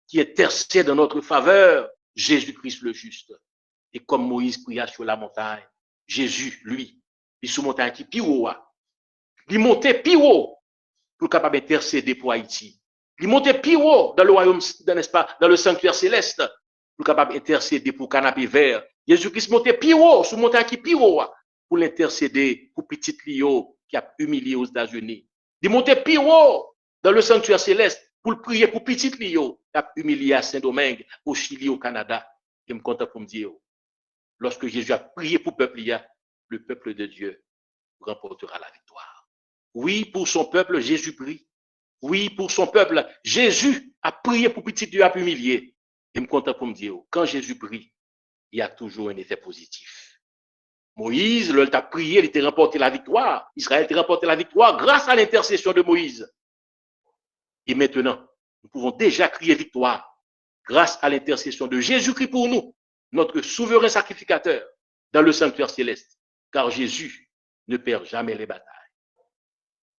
qui intercède en notre faveur, Jésus-Christ le juste. Et comme Moïse pria sur la montagne, Jésus, lui, il sous montagne qui piro, il montait piro pour capable intercéder pour Haïti. Il montait piro dans le royaume, n'est-ce pas, dans le sanctuaire céleste, pour capable intercéder pour canapé vert. Jésus-Christ montait piro sous montagne qui piro pour l'intercéder pour petit Lio qui a humilié aux États-Unis. Il montait piro dans le sanctuaire céleste pour prier pour petit Lio qui a humilié à Saint-Domingue, au Chili, au Canada. Et me content pour me dire, lorsque Jésus a prié pour le peuple de Dieu remportera la victoire. Oui, pour son peuple, Jésus prie. Oui, pour son peuple, Jésus a prié pour petit Dieu a humilié. Et me content pour me dire, quand Jésus prie, il y a toujours un effet positif. Moïse, il a prié, il a remporté la victoire. Israël a remporté la victoire grâce à l'intercession de Moïse. Et maintenant, nous pouvons déjà crier victoire grâce à l'intercession de Jésus-Christ pour nous, notre souverain sacrificateur dans le sanctuaire céleste. Car Jésus ne perd jamais les batailles.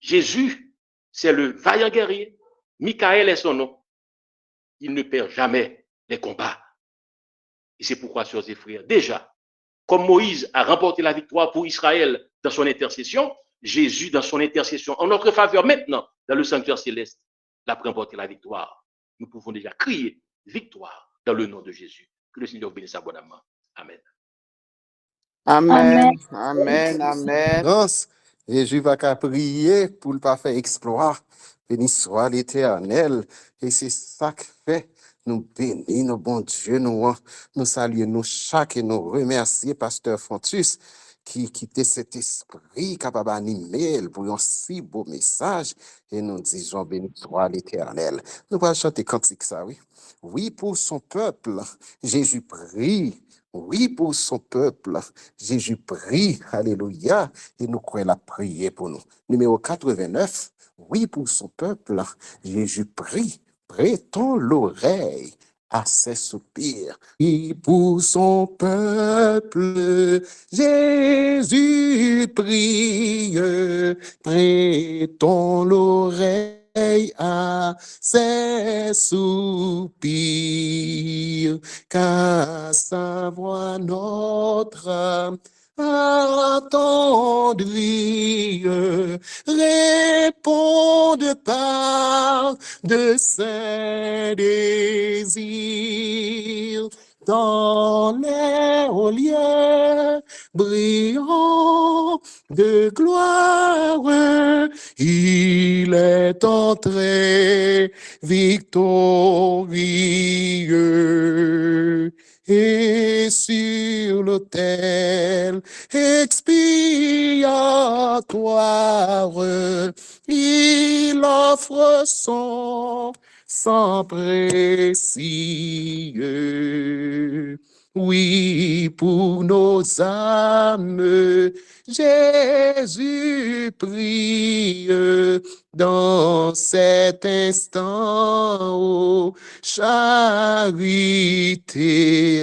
Jésus, c'est le vaillant guerrier. Michael est son nom. Il ne perd jamais les combats. Et c'est pourquoi, sœurs et frères, déjà, comme Moïse a remporté la victoire pour Israël dans son intercession, Jésus, dans son intercession en notre faveur maintenant, dans le sanctuaire céleste, l'a remporté la victoire. Nous pouvons déjà crier victoire dans le nom de Jésus. Que le Seigneur bénisse abondamment. Amen. Amen, amen, amen. Jésus va qu'à prier pour ne pas faire exploit. Béni soit l'Éternel. Et c'est ça que fait. Nous bénissons, nos bon Dieu, nous saluons, nous chaque et nous remercier, Pasteur Fontus, qui quittait cet esprit capable d'animer pour un si beau message. Et nous disons, béni soit l'Éternel. Nous allons chanter cantique ça, oui. Oui, pour son peuple, Jésus prie. Oui, pour son peuple, Jésus prie, alléluia, et nous croyons la prière pour nous. Numéro 89, oui, pour son peuple, Jésus prie, prêtons l'oreille à ses soupirs. Et pour son peuple, Jésus prie, prêtons l'oreille à ses soupirs, qu'à sa voix notre âme attendrie réponde par de ses désirs. Dans les hauts lieux brillants de gloire, il est entré victorieux. Et sur l'autel expiatoire, il offre son sang précieux. Oui, pour nos âmes, Jésus prie dans cet instant, oh, charité,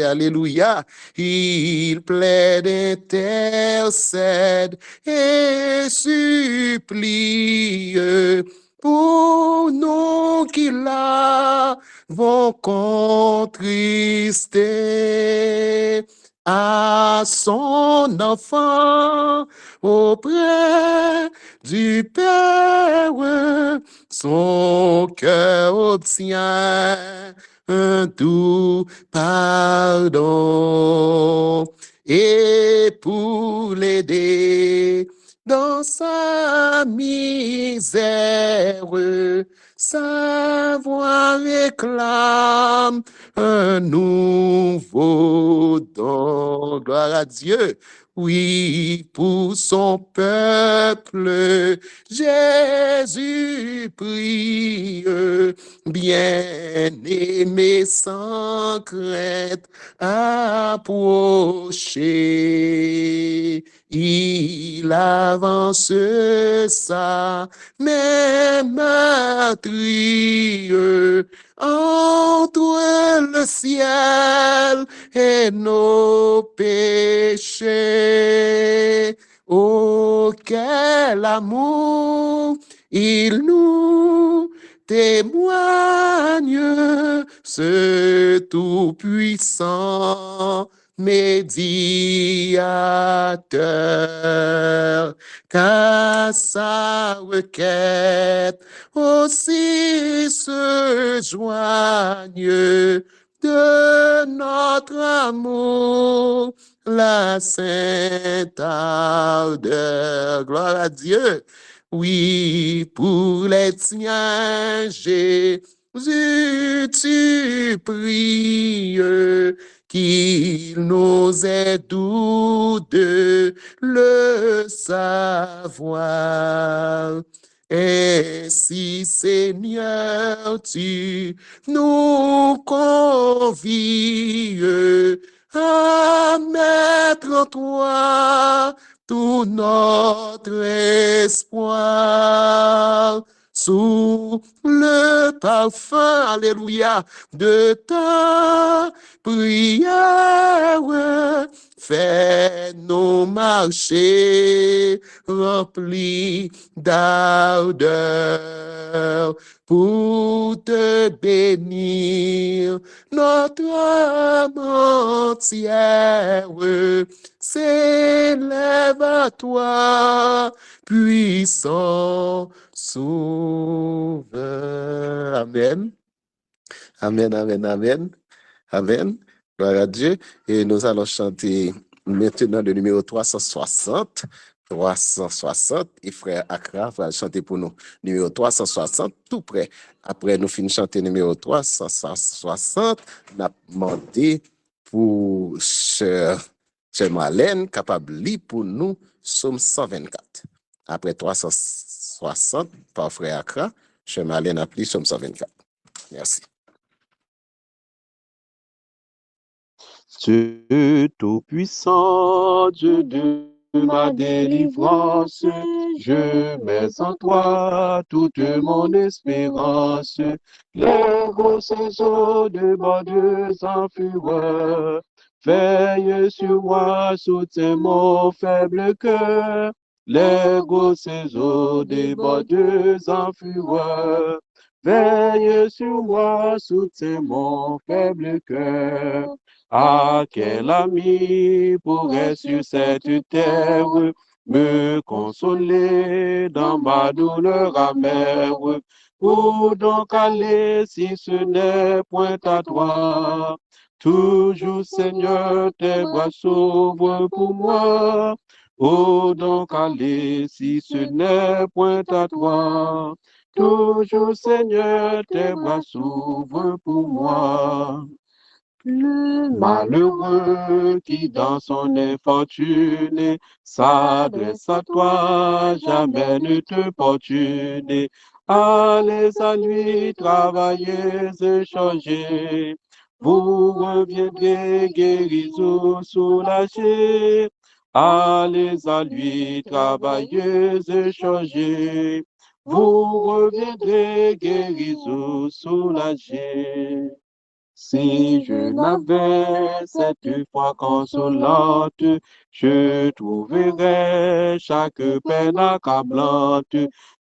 alléluia, il plaide, intercède et supplie pour nous qui l'avons contristé, à son enfant auprès du Père, son cœur obtient un doux pardon. Et pour l'aider dans sa misère, sa voix réclame un nouveau don. Gloire à Dieu. Oui, pour son peuple, Jésus prie, bien-aimé sans crainte, approcher. Il avance sa même meurtrie entre le ciel et nos péchés. Oh, quel amour il nous témoigne, ce tout-puissant médiateur, qu'à sa requête aussi se joigne de notre amour la sainte ardeur. Gloire à Dieu. Oui, pour les tiens, Jésus, tu pries qu'il nous aide doux de le savoir. Ainsi, Seigneur, tu nous convies à mettre en toi tout notre espoir sous le parfum, alléluia, de ta prière. Fais-nous marcher remplis d'ardeur pour te bénir, notre âme entière s'élève à toi, puissant Sauveur. Amen. Amen, amen, amen. Amen. Gloire à Dieu. Et nous allons chanter maintenant le numéro 360. 360. Et frère Accra va chanter pour nous. Numéro 360, tout près. Après, nous finissons chanter numéro 360. On a demandé pour Sœur Marlène, capable de lire pour nous, Psaume 124. Après 360, par frère Accra, Sœur Marlène a pris Psaume 124. Merci. Dieu tout-puissant, Dieu de ma délivrance, je mets en toi toute mon espérance. Les grosses eaux de bordeaux en fureur, veille sur moi, soutiens mon faible cœur. Les grosses eaux de bordeaux en fureur, veille sur moi, soutiens mon faible cœur. Ah, quel ami pourrait sur cette terre me consoler dans ma douleur amère? Où donc aller si ce n'est point à toi? Toujours, Seigneur, tes bras s'ouvrent pour moi. Où donc aller si ce n'est point à toi? Toujours, Seigneur, tes bras s'ouvrent pour moi. Le malheureux qui dans son infortune s'adresse à toi, jamais ne te portune. Allez à lui, travaillez et changez. Vous reviendrez guéris ou soulagés. Allez à lui, travaillez et changez. Vous reviendrez guéris ou soulagés. Si je n'avais cette foi consolante, je trouverais chaque peine accablante.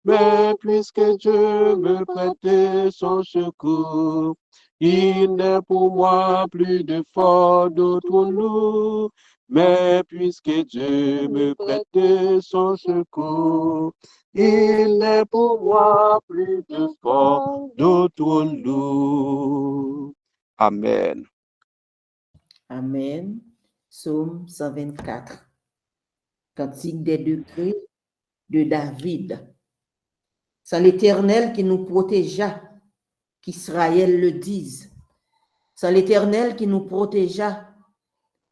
Mais puisque Dieu me prêtait son secours, il n'est pour moi plus de fort d'autre loup. Mais puisque Dieu me prêtait son secours, il n'est pour moi plus de fort d'autre loup. Amen. Amen. Psaume 124. Cantique des degrés de David. C'est l'Éternel qui nous protégea, qu'Israël le dise. C'est l'Éternel qui nous protégea.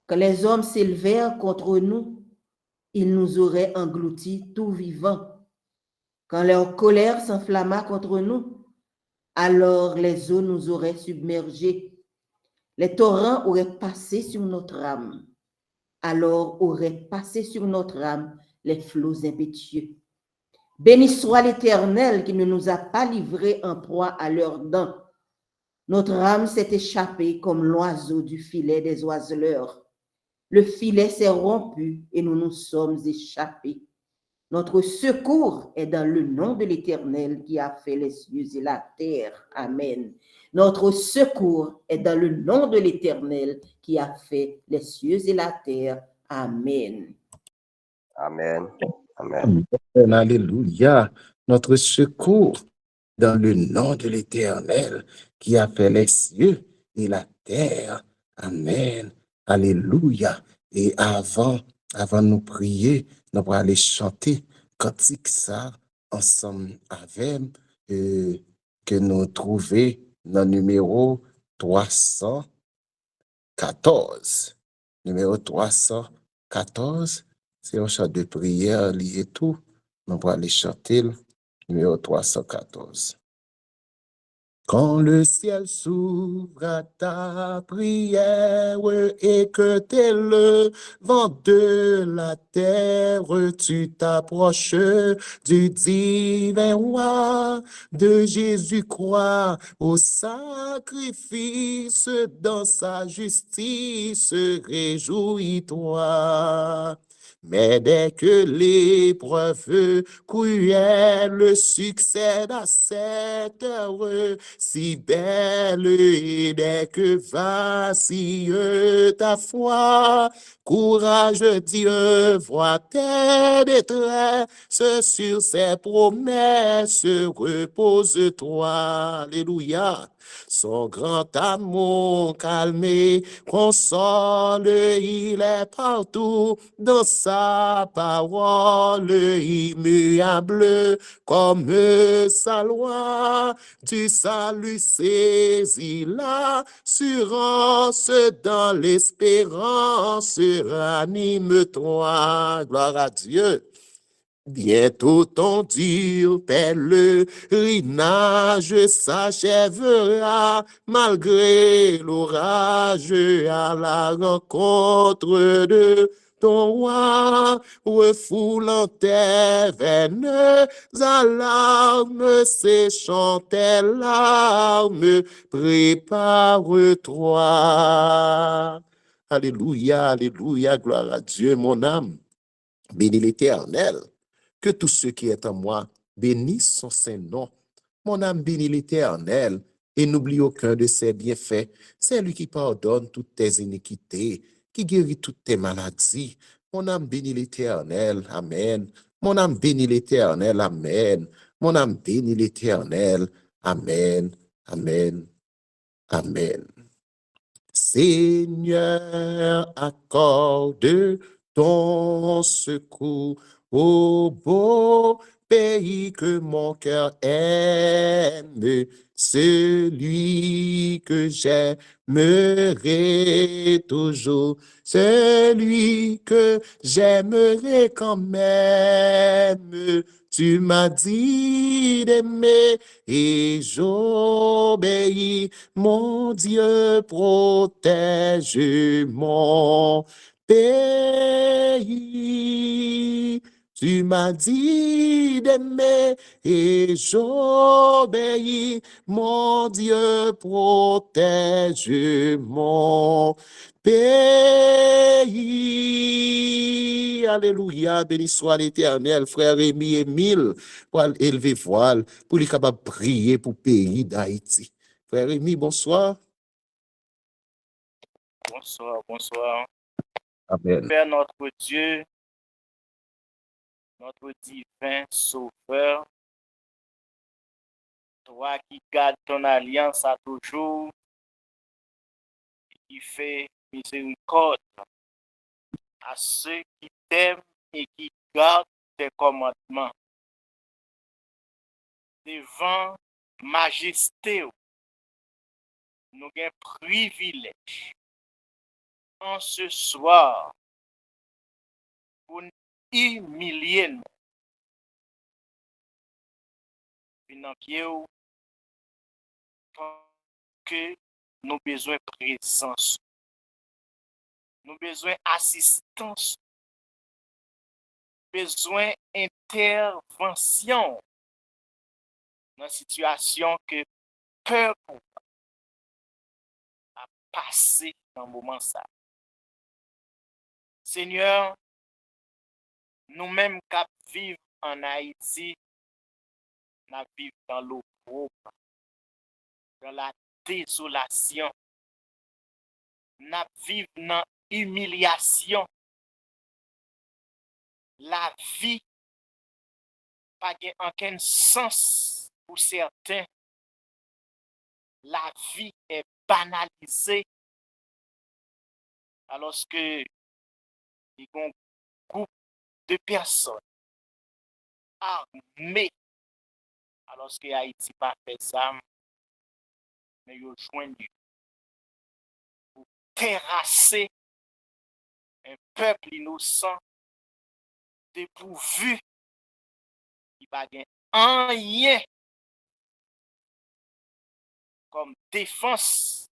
Quand les hommes s'élevèrent contre nous, ils nous auraient engloutis tout vivants. Quand leur colère s'enflamma contre nous, alors les eaux nous auraient submergés. Les torrents auraient passé sur notre âme. Alors auraient passé sur notre âme les flots impétueux. Béni soit l'Éternel qui ne nous a pas livrés en proie à leurs dents. Notre âme s'est échappée comme l'oiseau du filet des oiseleurs. Le filet s'est rompu et nous nous sommes échappés. Notre secours est dans le nom de l'Éternel qui a fait les cieux et la terre. Amen. Notre secours est dans le nom de l'Éternel qui a fait les cieux et la terre. Amen. Amen. Amen. Amen. Alléluia. Notre secours dans le nom de l'Éternel qui a fait les cieux et la terre. Amen. Alléluia. Et avant de nous prier, nous allons aller chanter cantique ça ensemble avec que nous trouvons dans le numéro 314. Numéro 314, c'est un chant de prière lié tout. Nous allons aller chanter le numéro 314. Quand le ciel s'ouvre à ta prière et que t'es le vent de la terre, tu t'approches du divin roi de Jésus croix au sacrifice dans sa justice, réjouis-toi. Mais dès que l'épreuve cruelle succède à cette heure si belle, et dès que vacille ta foi, courage Dieu, vois tes détresses, sur ses promesses, repose-toi. Alléluia. Son grand amour calmé, console, il est partout dans sa parole, immuable comme sa loi. Du salut saisis l'assurance dans l'espérance, ranime-toi. Gloire à Dieu. Bientôt ton dur pèlerinage s'achèvera, malgré l'orage, à la rencontre de ton roi, refoulant tes vaines alarmes, séchant tes larmes, prépare-toi. Alléluia, alléluia, gloire à Dieu, mon âme. Bénis l'Éternel. Que tout ce qui est en moi bénisse son saint nom. Mon âme bénit l'Éternel et n'oublie aucun de ses bienfaits. C'est lui qui pardonne toutes tes iniquités, qui guérit toutes tes maladies. Mon âme bénit l'Éternel. Amen. Mon âme bénit l'Éternel. Amen. Mon âme bénit l'Éternel. Amen. Amen. Amen. Seigneur, accorde ton secours au beau pays que mon cœur aime, celui que j'aimerai toujours, celui que j'aimerai quand même. Tu m'as dit d'aimer et j'obéis. Mon Dieu, protège mon pays. Tu m'as dit d'aimer et j'obéis. Mon Dieu, protège mon pays. Alléluia, béni soit l'Éternel, frère Rémi Émile, pour élever voile, pour les capables de prier pour le pays d'Haïti. Frère Rémi, bonsoir. Bonsoir, bonsoir. Amen. Père notre Dieu, notre divin Sauveur, toi qui gardes ton alliance à toujours, qui fait miséricorde à ceux qui t'aiment et qui gardent tes commandements. Devant majesté, nous avons privilège en ce soir pour nous humilier nous. Que nous avons besoin de présence, nous avons besoin d'assistance, besoin d'intervention dans la situation que peuple a passé dans le moment ça. Seigneur, nous-mêmes qui vivons en Haïti, nous vivons dans l'opprobre, dans la désolation, nous vivons dans l'humiliation. La vie n'a pas aucun sens pour certains. La vie est banalisée alors que il y a un groupe de personnes armées alors que Haïti n'a pas fait ça, mais ils ont joint pour terrasser un peuple innocent dépourvu qui n'a pas rien comme défense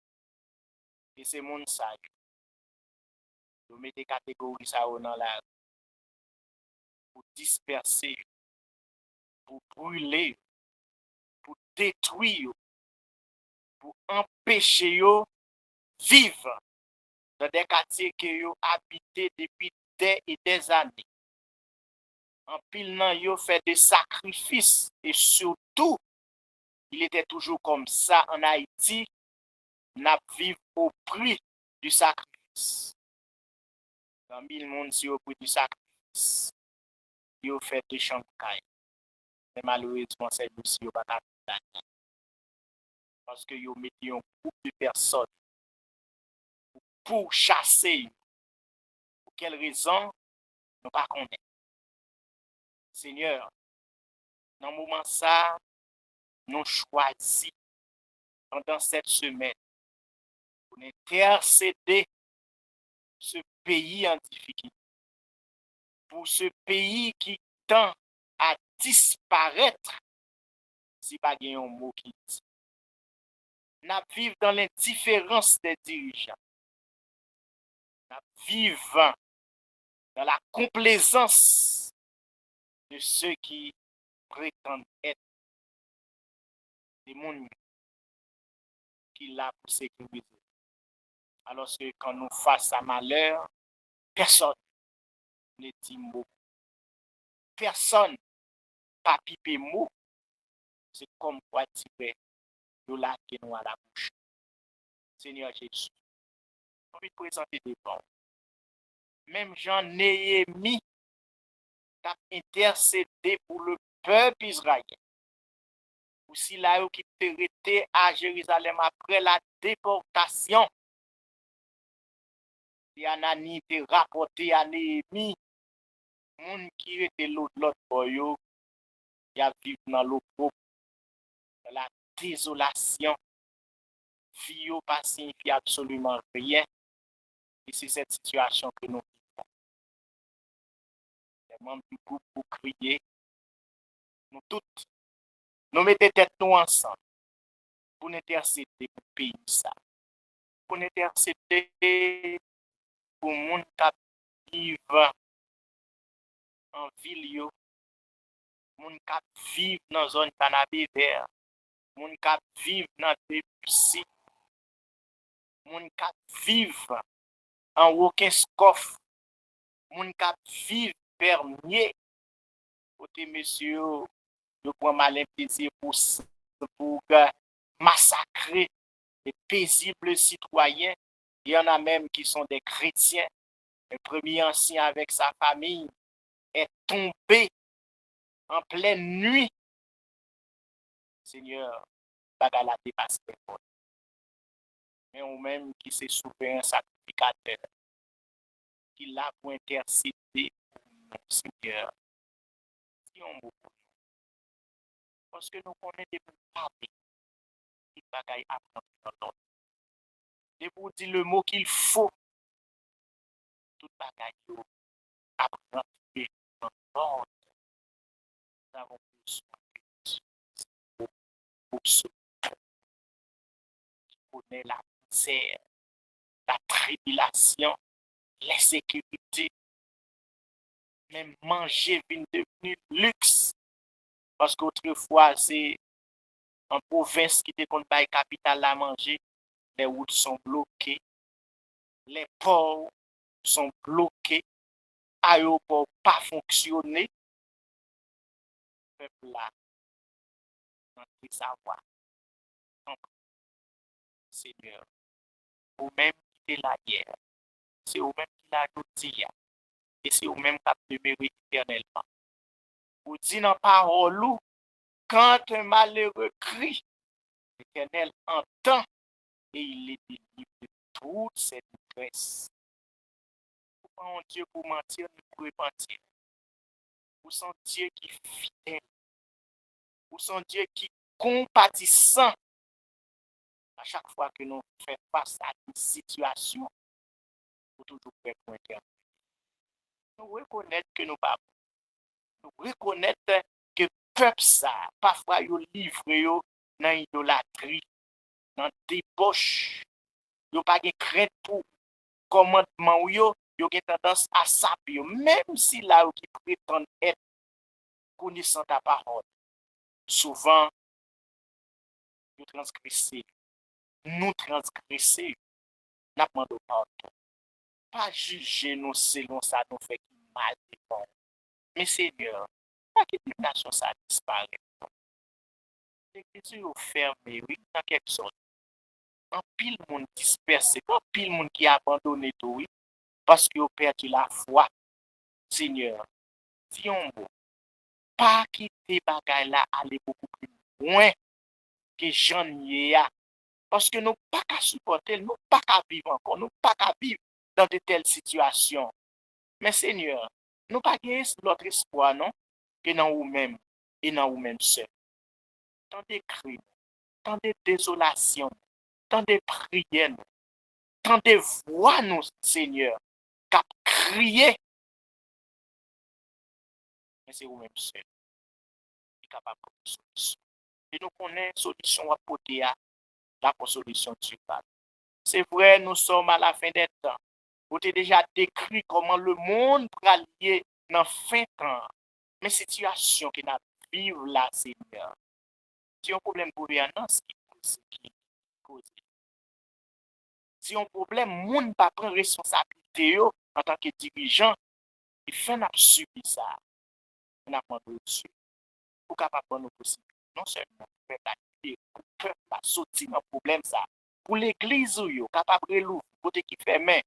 de ces mondes sages. Nous mettons des catégories dans la pour disperser, pour brûler, pour détruire, pour empêcher de vivre dans des quartiers que vous habité depuis des et des années. En pile, vous fait des sacrifices et surtout, il était toujours comme ça en Haïti, nous vivons au prix du sacrifice. Dans 1000 monde, si au prix du sacrifice, vous fait des champs de caille. Mais malheureusement, c'est aussi vous pas capable. Parce que vous mettez un groupe de personnes pour chasser. Pour quelle raison? Nous ne pas connaître. Seigneur, dans le moment ça, nous choisissons pendant cette semaine pour intercéder ce pays en difficulté. Pour ce pays qui tend à disparaître si pas gen un mot qui dit. N'a vivre dans l'indifférence des dirigeants. N'a vivre dans la complaisance de ceux qui prétendent être des mondes qui l'a pour sécuriser. Alors que quand nous face à malheur, personne ne dit mot. Personne pas piper mot. C'est comme quoi tu fais de la qui nous à la bouche. Seigneur Jésus, on va présenter des bons. Même Jean Néhémie a intercédé pour le peuple israélien. Aussi là qui était à Jérusalem après la déportation. Et Anani était rapporté à Néhémie, moun qui était l'autre boyo, qui a vécu dans l'opprobre, dans la désolation. Vie pas signifie absolument rien. Et c'est cette situation que nous vivons. Les membres du groupe pour crier, nous toutes, nous mettons tête nous ensemble pour intercéder pour le pays ça. Pour intercéder pour le monde qui vit en ville, le monde qui vit dans la zone canapé vert, le monde qui vit dans des petits, le monde qui vit en walking scoff, le monde qui vit permis, côté monsieur, je prends malin plaisir pour massacrer les paisibles citoyens. Il y en a même qui sont des chrétiens. Le premier ancien avec sa famille est tombé en pleine nuit. Seigneur, bagala dépasse les portes. Mais ou même qui s'est souverain sacrificateur, qui l'a pour intercéder pour nous, Seigneur. Si on beaucoup. Parce que nous connaissons des parler, qui bagaille apprendre dans l'autre. Et pour dire le mot qu'il faut, tout bagaille apprendre dans l'ordre. Nous avons besoin pour ceux qui connaissent la misère, la tribulation, l'insécurité, même manger vient devenir luxe. Parce qu'autrefois, c'est en province qui était qu'on bail capitale à manger, les routes sont bloquées, les ports sont bloqués, aéroports pas fonctionner. Le peuple là, dans le savoir. Donc, Seigneur, ou même qui est la guerre, c'est au même qui l'a dit, et c'est au même qui a demeuré éternellement. Vous dites dans parole, quand un malheureux crie, l'Éternel entend et il est délivré de toute cette détresse. Pourquoi on Dieu pour mentir, nous pour repentir? Vous sentez Dieu qui est fidèle. Vous sentez Dieu qui est compatissant. À chaque fois que nous faisons face à une situation, nous toujours prêts pour intervenir. Nous reconnaissons que nous pas. Nous reconnaissons que le peuple, ça, parfois, il livré dans l'idolâtrie, dans la débauche. Il n'y a pas de crainte pour commandement, il y a tendance à saper, même si là où ils prétendent être connaissant ta parole. Souvent, nous transgressons, nous demandons pardon. Pas juger nous selon ça nous fait mal et bon. Mais Seigneur, pas que l'éducation ça disparaît. L'église est fermée, oui, dans quelque sorte. En pile monde dispersé, en pile monde qui a abandonné tout, oui, parce qu'ils ont perdu la foi. Seigneur, si on ne pas quitter bagay là, aller beaucoup plus loin que j'en y a. Parce que nous pas qu'à supporter, nous pas qu'à vivre encore, nous pas qu'à vivre dans de telles situations. Mais Seigneur, nous pas gagner l'autre espoir, non? Que dans nous-mêmes et dans nous-mêmes seuls. Tant de cris, tant de désolations, tant de prières, tant de voix, nous, Seigneur, qu'à crier. Mais c'est vous-même seuls. capable de solution. Et nous connaissons solution à porter à la solution durable. C'est vrai, nous sommes à la fin des temps. Vous avez déjà décrit comment le monde va lier dans la fin temps. Mais situation qui n'a vivre là, Seigneur. Si un problème gouvernance qui cause. Si un problème, monde ne pas prendre responsabilité en tant que dirigeant, il fait n'a subi ça. On a demandé Dieu pour capable nous possible. Non seulement pour le peuple pas sortir dans problème ça. Pour l'église yo capable de l'ouvrir côté qui fermé.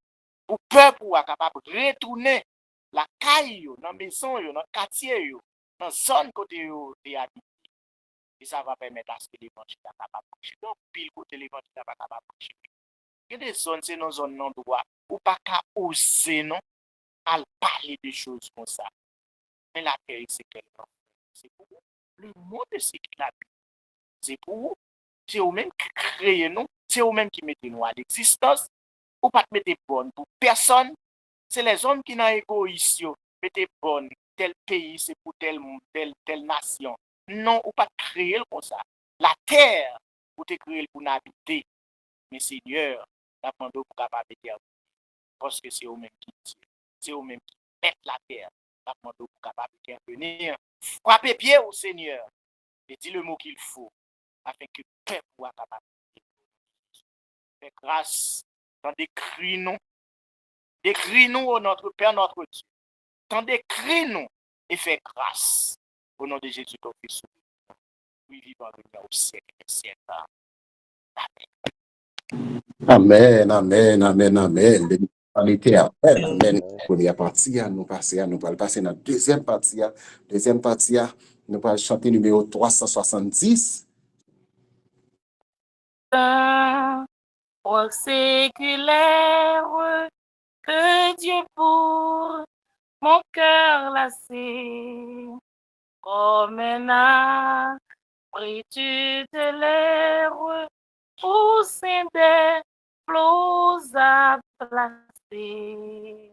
Pour peuple ou capable de retourner la caille yo dans maison yo dans quartier yo dans zone côté yo de habiter. Et ça va permettre à ce que l'évangile soit capable de marcher. Donc pile côté l'évangile n'est pas capable de marcher. Il y a des zones, c'est nos zones non droit ou pas qu'à oser non à parler des choses comme ça. Mais la terre c'est quelqu'un. C'est pour vous. Le monde c'est qui la vie. C'est pour vous. C'est vous-même qui créez nous. C'est vous-même qui mettez nous à l'existence. Ou pas mettre bonne pour personne. C'est les hommes qui n'ont égoïstes. Mettez bonne. Tel pays, c'est pour telle nation. Non, ou pas créer comme ça. La terre, vous te créer pour n'habiter. Mais Seigneur, la demande pour capable de dire. Parce que c'est vous-même qui tire. C'est vous-même qui pète la terre. La demande pour capable d'intervenir. Frappez bien au Seigneur. Et dis le mot qu'il faut. Afin que le peuple soit capable de faire grâce dans des cris nous. Des cris nous au notre Père, notre Dieu. Dans des cris nous et fait grâce au nom de Jésus ton Fils. Oui, vivant au siècle des siècles. Amen, amen, amen, amen. En éternel, amen. Première partie, nous allons passer dans la deuxième partie. Deuxième partie, nous allons chanter numéro 370. Pour séculaire, que Dieu pour mon cœur lassé, comme un abri tutélaire, où sein des flots à placer.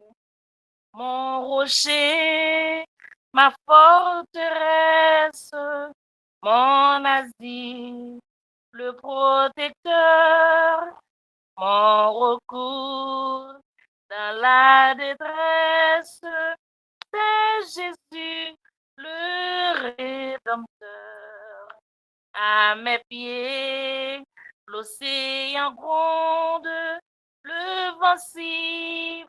Mon rocher, ma forteresse, mon asile, le protecteur, mon recours dans la détresse, c'est Jésus, le Rédempteur. À mes pieds, l'océan gronde, le vent siffle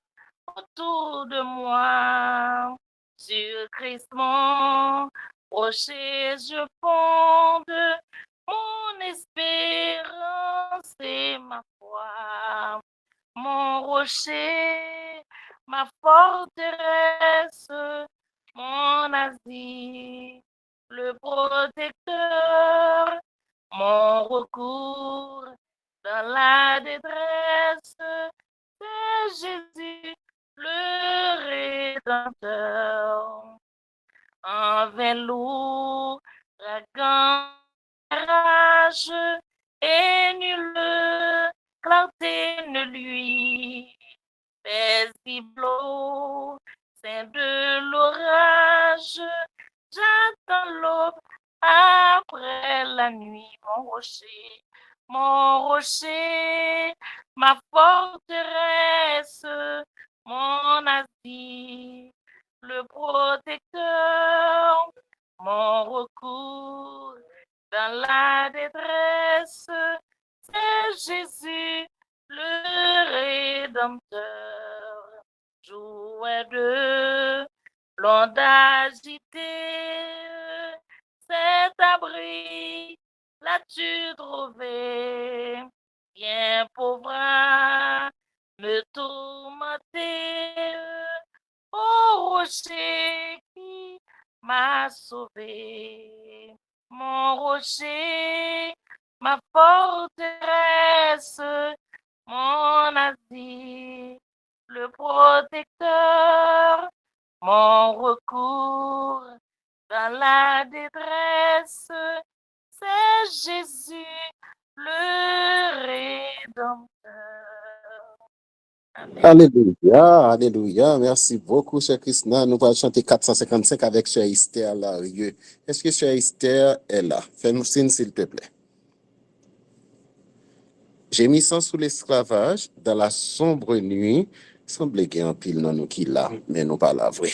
autour de moi. Sur Christ mon rocher je fonde, mon espérance et ma foi. Mon rocher, ma forteresse, mon asile, le protecteur, mon recours dans la détresse, c'est Jésus, le Rédempteur. En vain l'ouragan rage et nulle clarté ne lui paisible au sein de l'orage. J'attends l'aube après la nuit, mon rocher, ma forteresse, mon asile, le protecteur, mon recours dans la détresse, c'est Jésus, le Rédempteur. Jouet de l'onde agitée, cet abri l'as-tu trouvé? Bien pauvre me tourmenter, ô rocher qui m'a sauvé. Mon rocher, ma forteresse, mon asile, le protecteur, mon recours dans la détresse, c'est Jésus, le Rédempteur. Alléluia, alléluia. Merci beaucoup, cher Krishna. Nous allons chanter 455 avec cher Esther Larieux. Est-ce que cher Esther est là? Fais-nous signe, s'il te plaît. Gémissant sous l'esclavage, dans la sombre nuit, semble qu'il y a un pile non nous qui là, mais nous pas là, vrai.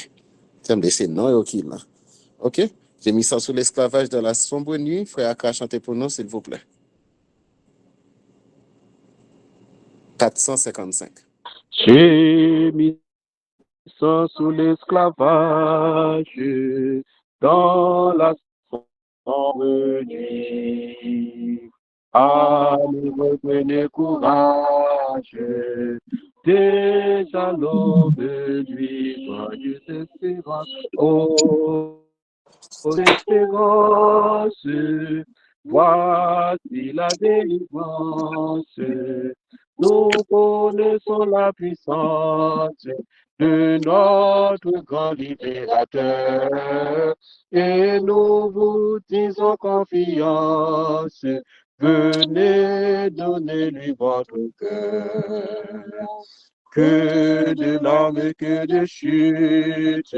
Semble c'est non qui là. OK? Gémissant sous l'esclavage, dans la sombre nuit, frère Akra, chantez pour nous, s'il vous plaît. 455. Gémissant sous l'esclavage, dans la sombre nuit. Allez, reprenez courage, déjà l'aube de nuit, joyeuse espérance, oh, espérance, voici la délivrance. Nous connaissons la puissance de notre grand libérateur et nous vous disons confiance. Venez donner-lui votre cœur. Que de larmes, que de chute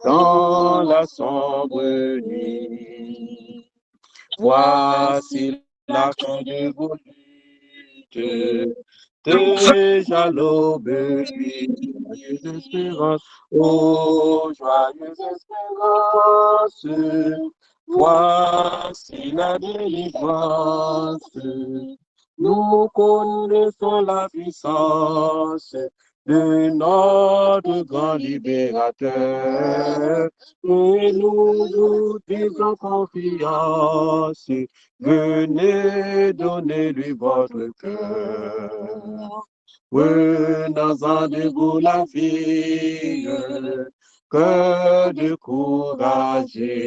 dans la sombre nuit. Voici la fin de vos luttes. Déjà l'aube nuit, joyeuse espérance, oh, joyeuse espérance. Voici la délivrance. Nous connaissons la puissance de notre grand libérateur et nous vous disons confiance. Venez donner-lui votre cœur. Prenons-en de vous la fille, que de courager,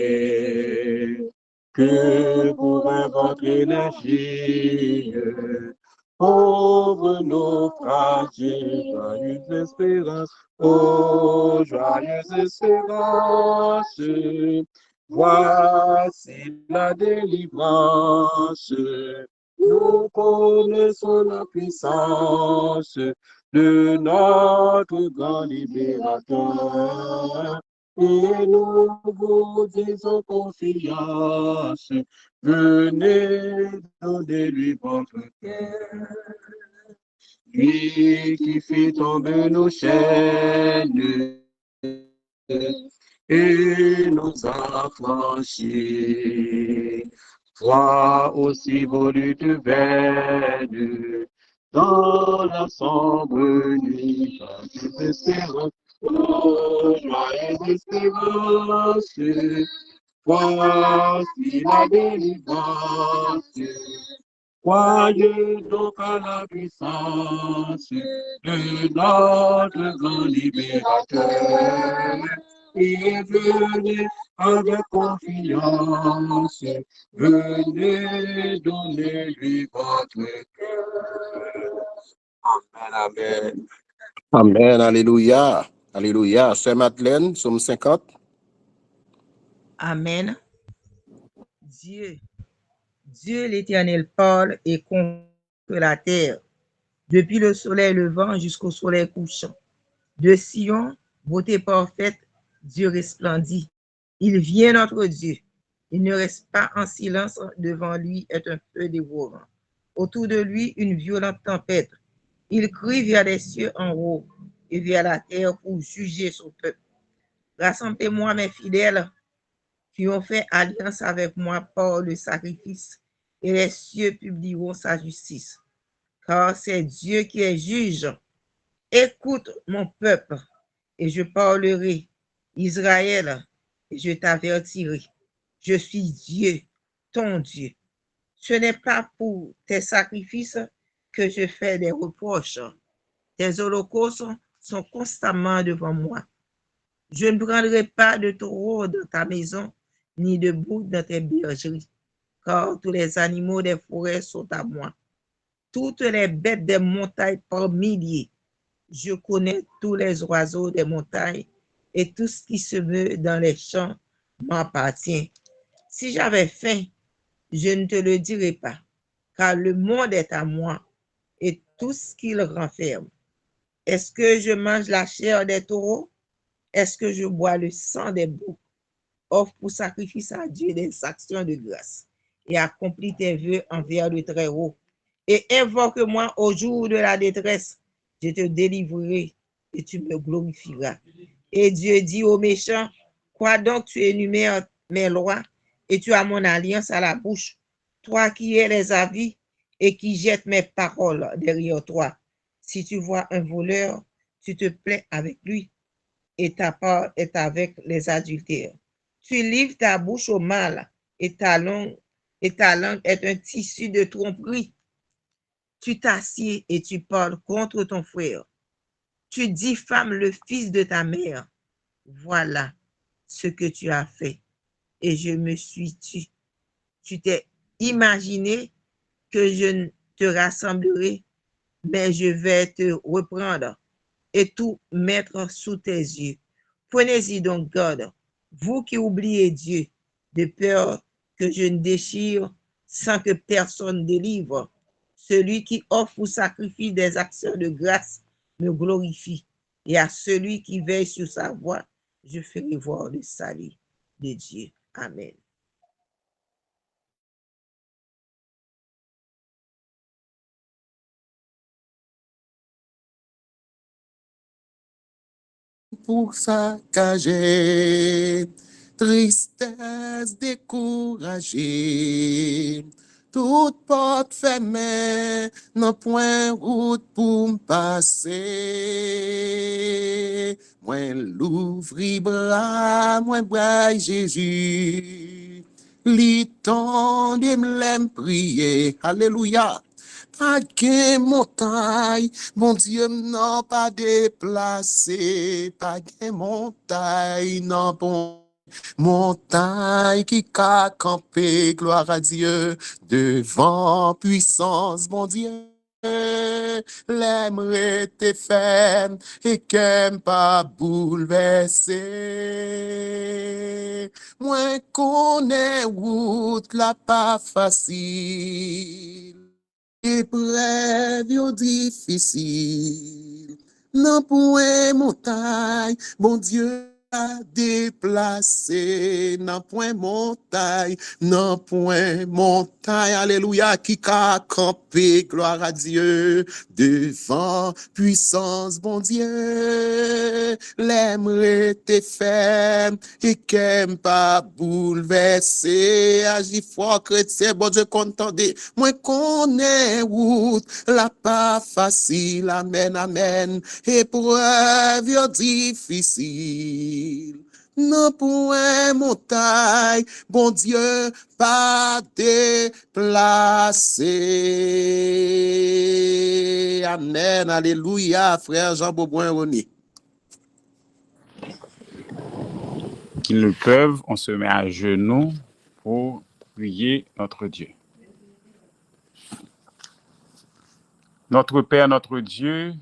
que pour votre énergie, pauvres naufragés, joyeuse espérance, oh, joyeuse espérance, voici la délivrance. Nous connaissons la puissance de notre grand libérateur et nous vous disons confiance. Venez donner-lui votre cœur. Lui qui fait tomber nos chaînes et nous affranchit. Toi aussi vos luttes vaines dans la sombre nuit, joyeuse espérance, oh, joyeuse espérance, voici la délivrance. Croyez donc à la puissance de notre grand libérateur et venez avec confiance, venez donner-lui votre cœur. Amen, amen. Amen, alléluia. Alléluia. Sœur Madeleine, Psaume 50. Amen. Dieu l'Éternel parle et conque la terre, depuis le soleil levant jusqu'au soleil couchant. De Sion, beauté parfaite, Dieu resplendit. Il vient notre Dieu. Il ne reste pas en silence, devant lui est un feu dévorant. Autour de lui, une violente tempête. Il crie vers les cieux en haut et vers la terre pour juger son peuple. Rassemblez-moi, mes fidèles, qui ont fait alliance avec moi par le sacrifice, et les cieux publieront sa justice. Car c'est Dieu qui est juge. Écoute mon peuple, et je parlerai, Israël, et je t'avertirai. Je suis Dieu, ton Dieu. Ce n'est pas pour tes sacrifices que je fais des reproches. Tes holocaustes sont constamment devant moi. Je ne prendrai pas de taureau dans ta maison, ni de bouc dans tes bergeries, car tous les animaux des forêts sont à moi. Toutes les bêtes des montagnes par milliers. Je connais tous les oiseaux des montagnes et tout ce qui se meut dans les champs m'appartient. Si j'avais faim, je ne te le dirais pas, car le monde est à moi et tout ce qu'il renferme. Est-ce que je mange la chair des taureaux? Est-ce que je bois le sang des boucs? Offre pour sacrifice à Dieu des actions de grâce et accomplis tes vœux envers le Très-Haut. Et invoque-moi au jour de la détresse. Je te délivrerai et tu me glorifieras. Et Dieu dit aux méchants, quoi donc tu énumères mes lois et tu as mon alliance à la bouche, toi qui es les avis et qui jettes mes paroles derrière toi. Si tu vois un voleur, tu te plais avec lui et ta part est avec les adultères. Tu livres ta bouche au mal et ta langue est un tissu de tromperie. Tu t'assieds et tu parles contre ton frère. Tu diffames le fils de ta mère. Voilà ce que tu as fait. Et je me suis tué. Tu t'es imaginé que je te rassemblerai, mais je vais te reprendre et tout mettre sous tes yeux. Prenez-y donc garde, vous qui oubliez Dieu, de peur que je ne déchire sans que personne délivre. Celui qui offre ou sacrifie des actions de grâce me glorifie, et à celui qui veille sur sa voie, je ferai voir le salut de Dieu. Amen. Pour saccager, tristesse découragée, toute porte fermée, non point route pour me passer. Moi l'ouvri bras, moi braille Jésus, li tende m'l'aime prier, alléluia. Pas de montagne, mon Dieu, non pas déplacé, pas de montagne, non bon. Montagne qui a campé, gloire à Dieu, devant puissance, mon Dieu. L'aimerait te ferme et qu'aime pas bouleverser. Moi connais route la pas facile. Épreuve yo difficile, non point montagne, mon Dieu a déplacé, non point montagne, alléluia, qui a campé, gloire à Dieu, devant puissance, bon Dieu, l'aimerait te ferme, et qu'aime pas bouleverser, agis fort chrétien, bon Dieu contendez, moi connais route, la pas facile, amen, amen, épreuve yo difficile, non point montagne, bon Dieu, pas déplacé. Amen, alléluia, frère Jean Beauboin René. Qu'ils le peuvent, on se met à genoux pour prier notre Dieu. Notre Père, notre Dieu,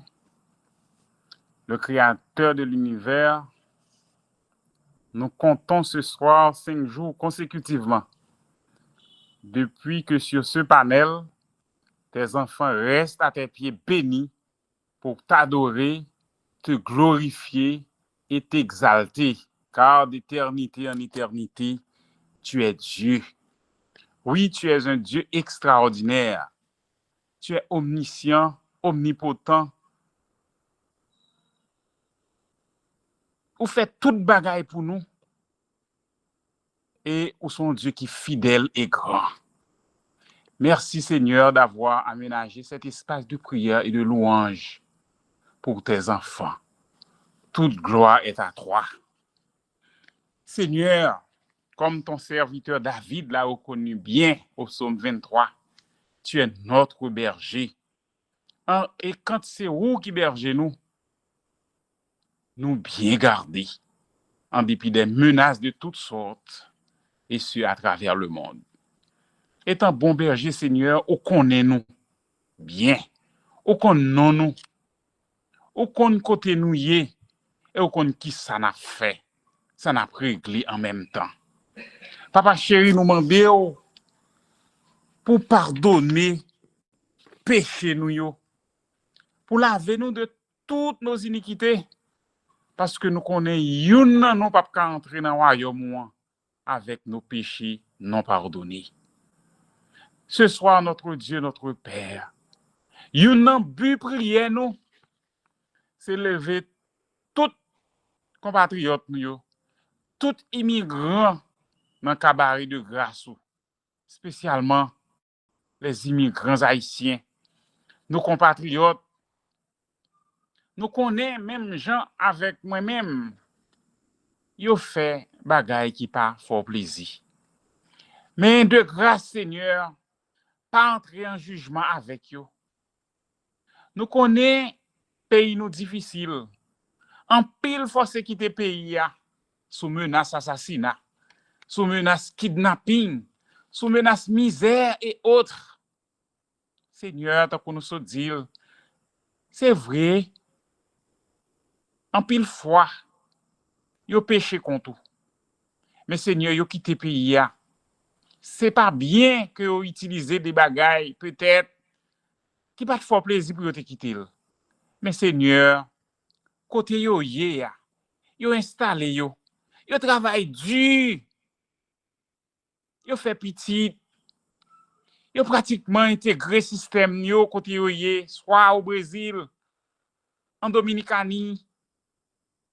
le Créateur de l'univers, nous comptons ce soir 5 jours consécutivement depuis que sur ce panel, tes enfants restent à tes pieds bénis pour t'adorer, te glorifier et t'exalter, car d'éternité en éternité, tu es Dieu. Oui, tu es un Dieu extraordinaire. Tu es omniscient, omnipotent. Ou fait toute bagaille pour nous. Et ou son Dieu qui est fidèle et grand. Merci Seigneur d'avoir aménagé cet espace de prière et de louange pour tes enfants. Toute gloire est à toi. Seigneur, comme ton serviteur David l'a reconnu bien au psaume 23, tu es notre berger. Et quand c'est vous qui bergez nous bien garder, en dépit des menaces de toutes sortes, et ce à travers le monde. Étant bon berger, Seigneur, au connaît nous bien, au connaît nous, au connaît côté nous y et au connaît qui ça n'a fait, ça n'a réglé en même temps. Papa chéri, nous demandons pour pardonner péché nous yo, pour laver nous de toutes nos iniquités, parce que nous connaissons yon non pas entrer dans le royaume avec nos péchés non pardonnés. Ce soir, notre Dieu, notre Père, yon but prière nous, c'est lever tout compatriotes nous, tout immigrant dans le cabaret de grâce, spécialement les immigrants haïtiens, nos compatriotes. Nous connaissons même gens avec moi-même, yo fait bagay qui pas fort plaisir. Mais de grâce, Seigneur, pas entrer en jugement avec yo. Nous connaissons pays nous difficile. En pile force quitter pays sous menace assassinat, sous menace kidnapping, sous menace misère et autres. Seigneur, tant qu'on nous so dire, c'est vrai. En pile fois, yo péché contre tout. Mais Seigneur, yo quitté pays. C'est pas bien que yo utilise des bagailles, peut-être, qui pas de fort plaisir pour yo te quitter. Mais Seigneur, côté yo yé, yo installé yo travaille dur, yo fait petit, yo pratiquement intégré système yo côté yo yé, soit au Brésil, en Dominicanie,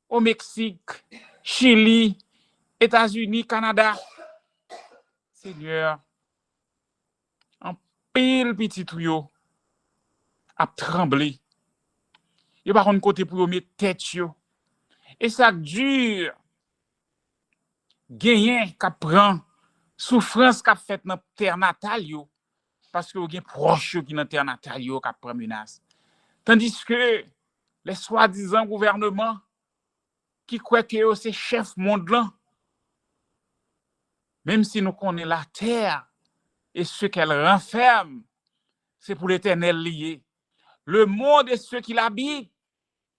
au Mexique, Chili, États-Unis, Canada. Seigneur, en pile petit yo a tremblé. Yo pas contre côté pour yo mettre tête yo. Et ça dure gagner qu'a prend souffrance qu'a fait dans terre natale yo parce que yo gen proche qui dans terre natale yo qu'a prend menace. Tandis que les soi-disant gouvernements qui croient que c'est chef monde là, même si nous connaissons la terre et ce qu'elle renferme, c'est pour l'Éternel lié. Le monde et ceux qui l'habitent,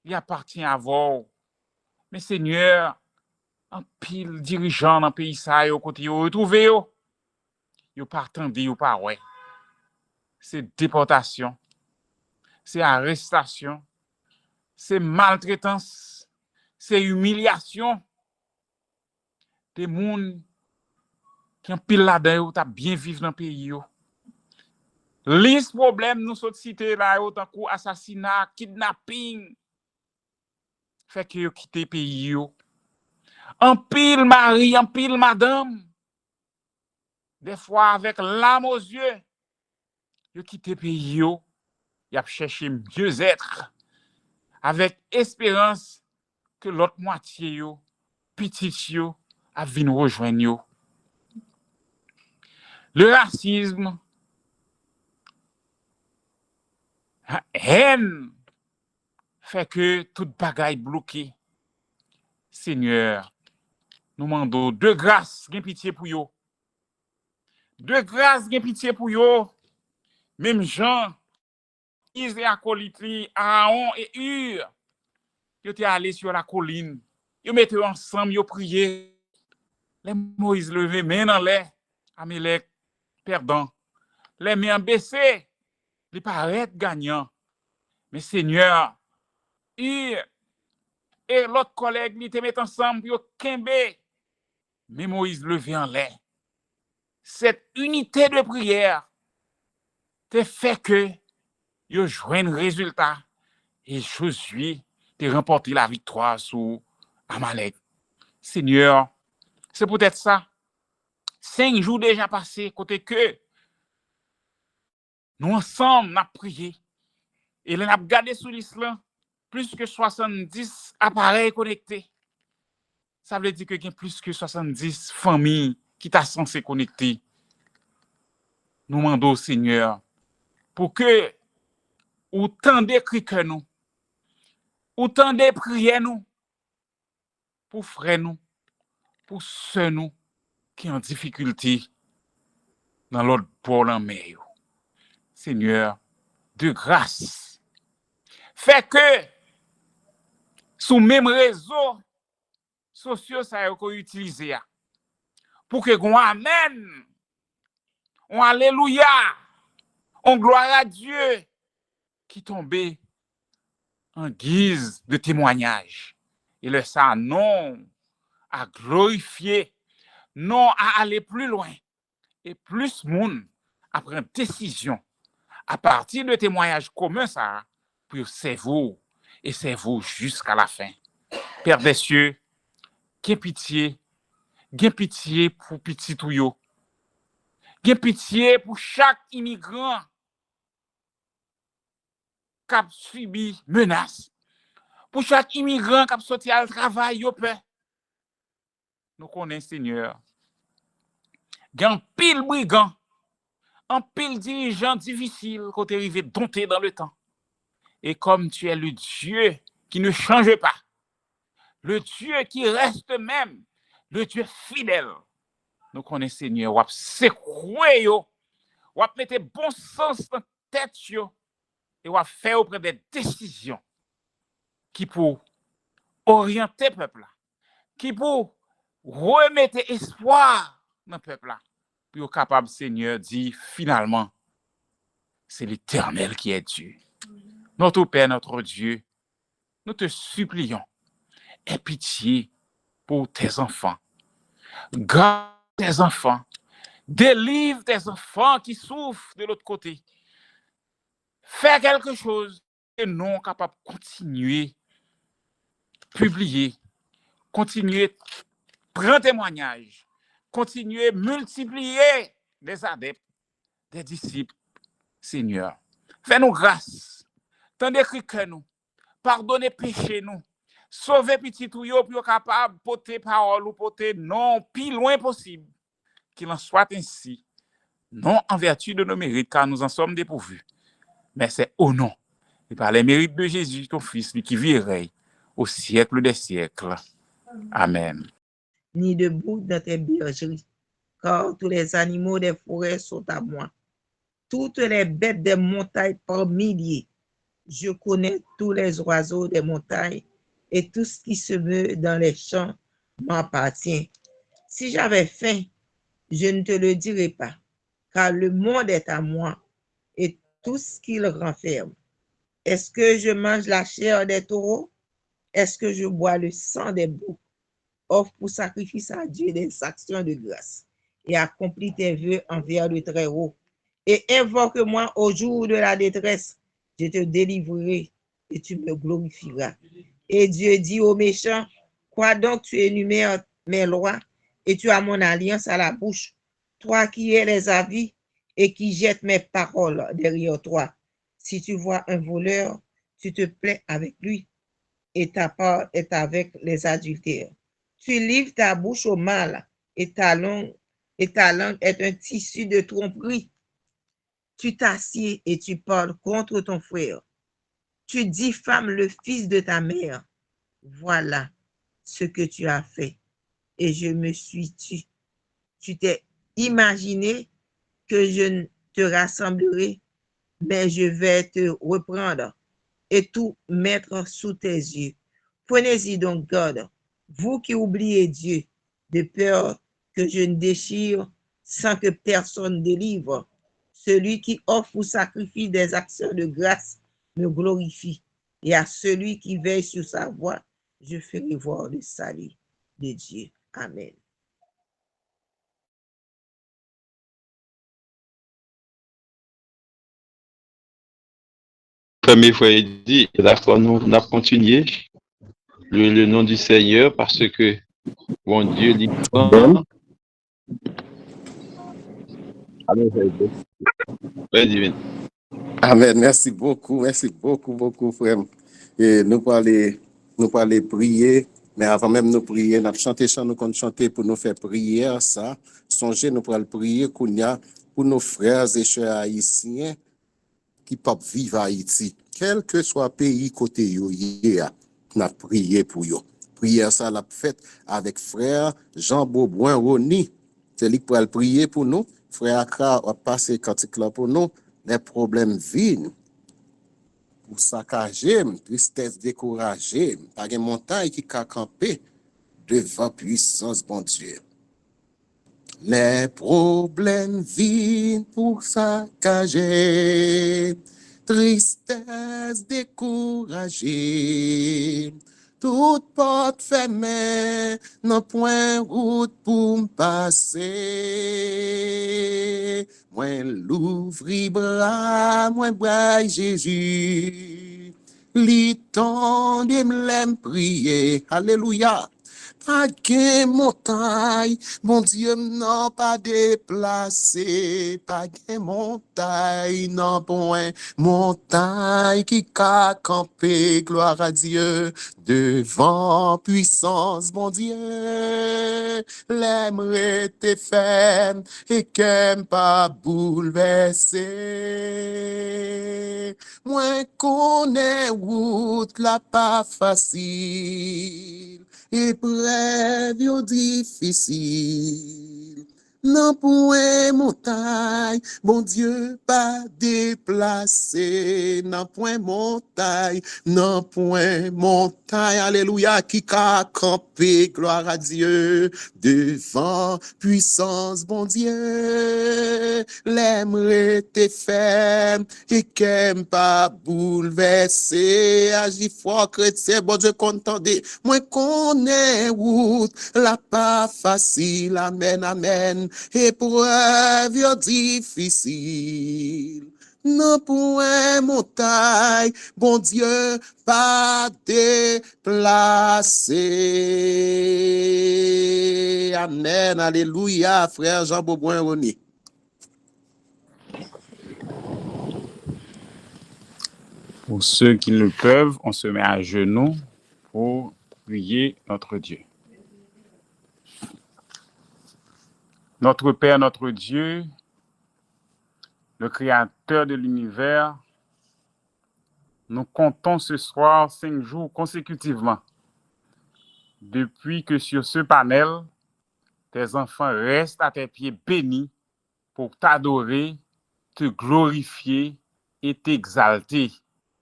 il appartient à vous. Mais Seigneur, en pile dirigeant dans le pays ça, au côté yo retrouvé yo pas attendu yo pas ouais. C'est déportation, c'est arrestation, c'est maltraitance, c'est humiliation. Des gens qui ont pile là-dedans, qui ont bien vivre dans le pays. Les problèmes nous sont cités là, autant que assassinat, kidnapping, fait que vous quittez le pays. En pile mari, en pile madame, des fois avec l'âme aux yeux, vous quittez le pays. Vous avez cherché mieux-être, avec espérance que l'autre moitié, petit, a vu nous rejoindre. Le racisme, la haine, fait que toute bagaille bloquée. Seigneur, nous demandons de grâce, gain pitié pour yo. De grâce, gain pitié pour yo. Même Jean, Isaac acolyte, Aaron et Hur, ils étaient allés sur la colline. Ils mettaient ensemble, ils priaient. Les Moïse levé, main dans l'air, Amélec perdant. Les mains baissées, les paraître gagnants. Mais Seigneur, Hur et l'autre collègue, ils te mettent ensemble, ils kembe. Mais Moïse levé en l'air. Cette unité de prière te fait que ils joignent un résultat et Josué te remporté la victoire sur Amalek. Seigneur, c'est peut-être ça. 5 jours déjà passés, côté que nous ensemble, nous avons prié. Et nous avons gardé sur l'islam plus que 70 appareils connectés. Ça veut dire qu'il y a plus que 70 familles qui sont censées connecter. Nous demandons au Seigneur pour que autant d'écrits que nous, autant de prières nous, pour frères nous, pour ceux nous qui ont difficulté dans l'autre pôle en mer. Seigneur, de grâce, fait que sous même réseau sociaux ça qu'on utilise pour que qu'on amen, on alléluia, on gloire à Dieu qui tombait en guise de témoignage. Et le ça, non à glorifier, non à aller plus loin. Et plus monde à prendre décision à partir de témoignages communs, ça, pour servir et servir jusqu'à la fin. Père des cieux, gain pitié pour petit touyo. Gain pitié pour chaque immigrant qui a subi menace. Pour chaque immigrant qui a sorti à travail, yo peur. Nous connaissons, Seigneur. Gain pile brigand, un pile dirigeant difficile quand tu arrivé dompté dans le temps. Et comme tu es le Dieu qui ne change pas, le Dieu qui reste même, le Dieu fidèle, nous connaissons, Seigneur, wap secoué yo, wap mette bon sens dans tête yo, et wap faire auprès des décisions qui pour orienter le peuple, qui pour remettre espoir dans le peuple, pour être capable, Seigneur, dit finalement, c'est l'Éternel qui est Dieu. Notre Père, notre Dieu, nous te supplions, aie pitié pour tes enfants. Garde tes enfants. Délivre tes enfants qui souffrent de l'autre côté. Fais quelque chose et non capable de continuer, publier, continuer, prendre témoignage, continuer, multiplier des adeptes, des disciples, Seigneur. Fais-nous grâce. Tendez que nous. Pardonnez péché nous. Sauvez petit touyo pour capable porter parole ou porter non, plus loin possible. Qu'il en soit ainsi. Non en vertu de nos mérites, car nous en sommes dépourvus. Mais c'est au nom et par les mérites de Jésus, ton Fils, lui qui vit et règne au siècle des siècles. Amen. Ni de bouc dans tes bergeries, car tous les animaux des forêts sont à moi. Toutes les bêtes des montagnes par milliers. Je connais tous les oiseaux des montagnes et tout ce qui se meut dans les champs m'appartient. Si j'avais faim, je ne te le dirais pas, car le monde est à moi et tout ce qu'il renferme. Est-ce que je mange la chair des taureaux? Est-ce que je bois le sang des boucs? Offre pour sacrifice à Dieu des actions de grâce et accomplis tes vœux envers le Très-Haut. Et invoque-moi au jour de la détresse, je te délivrerai et tu me glorifieras. Et Dieu dit aux méchants, quoi donc tu énumères mes lois et tu as mon alliance à la bouche, toi qui es les avis et qui jettes mes paroles derrière toi. Si tu vois un voleur, tu te plais avec lui et ta part est avec les adultères. Tu livres ta bouche au mal et ta langue est un tissu de tromperie. Tu t'assieds et tu parles contre ton frère. Tu diffames le fils de ta mère. Voilà ce que tu as fait. Et je me suis tué. Tu t'es imaginé que je te rassemblerai, mais je vais te reprendre et tout mettre sous tes yeux. Prenez-y donc garde, vous qui oubliez Dieu, de peur que je ne déchire sans que personne délivre. Celui qui offre ou sacrifie des actions de grâce me glorifie, et à celui qui veille sur sa voie, je ferai voir le salut de Dieu. Amen. Premier fois, il dit, d'accord, nous avons continué le nom du Seigneur parce que, bon Dieu, il prend. Amen. Merci beaucoup, frère. Et nous parler prier, mais avant même nous prier, nous chanter chant, nous compte chanter pour nous faire prière, ça. Songez, nous pourrons prier pour nos frères et chers haïtiens qui peuvent vivre à Haïti. Quel que soit le pays côté yo, nous prié pour eux. Prière ça l'a faite avec frère Jean Beauboin Roni. C'est lui qui pourra prier pour nous. Frère Akra a passé cantique là pour nous. Les problèmes viennent pour saccager, tristesse décourager, pas une montagne qui a campé devant puissance bon Dieu. Les problèmes viennent pour saccager, tristesse découragée. Toute porte fermée, non point route pour m'passer. Moi l'ouvri bras, moi braille Jésus. Li tende m'l'aime prier. Alléluia. Pas de montagne, mon Dieu, non pas déplacé. Pas de montagne, non point montagne qui a campé, gloire à Dieu, devant puissance, mon Dieu. L'aimerait tes ferme et qu'aime pas bouleverser. Moi connais route la pas facile. Épreuve yo difficile. Non point montagne, bon Dieu pas déplacé. Non point montagne, non point montagne. Alléluia, qui a campé, gloire à Dieu, devant puissance, bon Dieu. L'aimerait tes ferme et qu'aime pas bouleverser. Agis fort, chrétien, bon Dieu, contendez. Moi connais route, la pas facile, amen, amen. Épreuve yo difficile. Non point montagne, bon Dieu, pas déplacé. Amen, alléluia, frère Jean Beauboin René. Pour ceux qui le peuvent, on se met à genoux pour prier notre Dieu. Notre Père, notre Dieu, le Créateur de l'univers, nous comptons ce soir 5 jours consécutivement depuis que sur ce panel, tes enfants restent à tes pieds bénis pour t'adorer, te glorifier et t'exalter,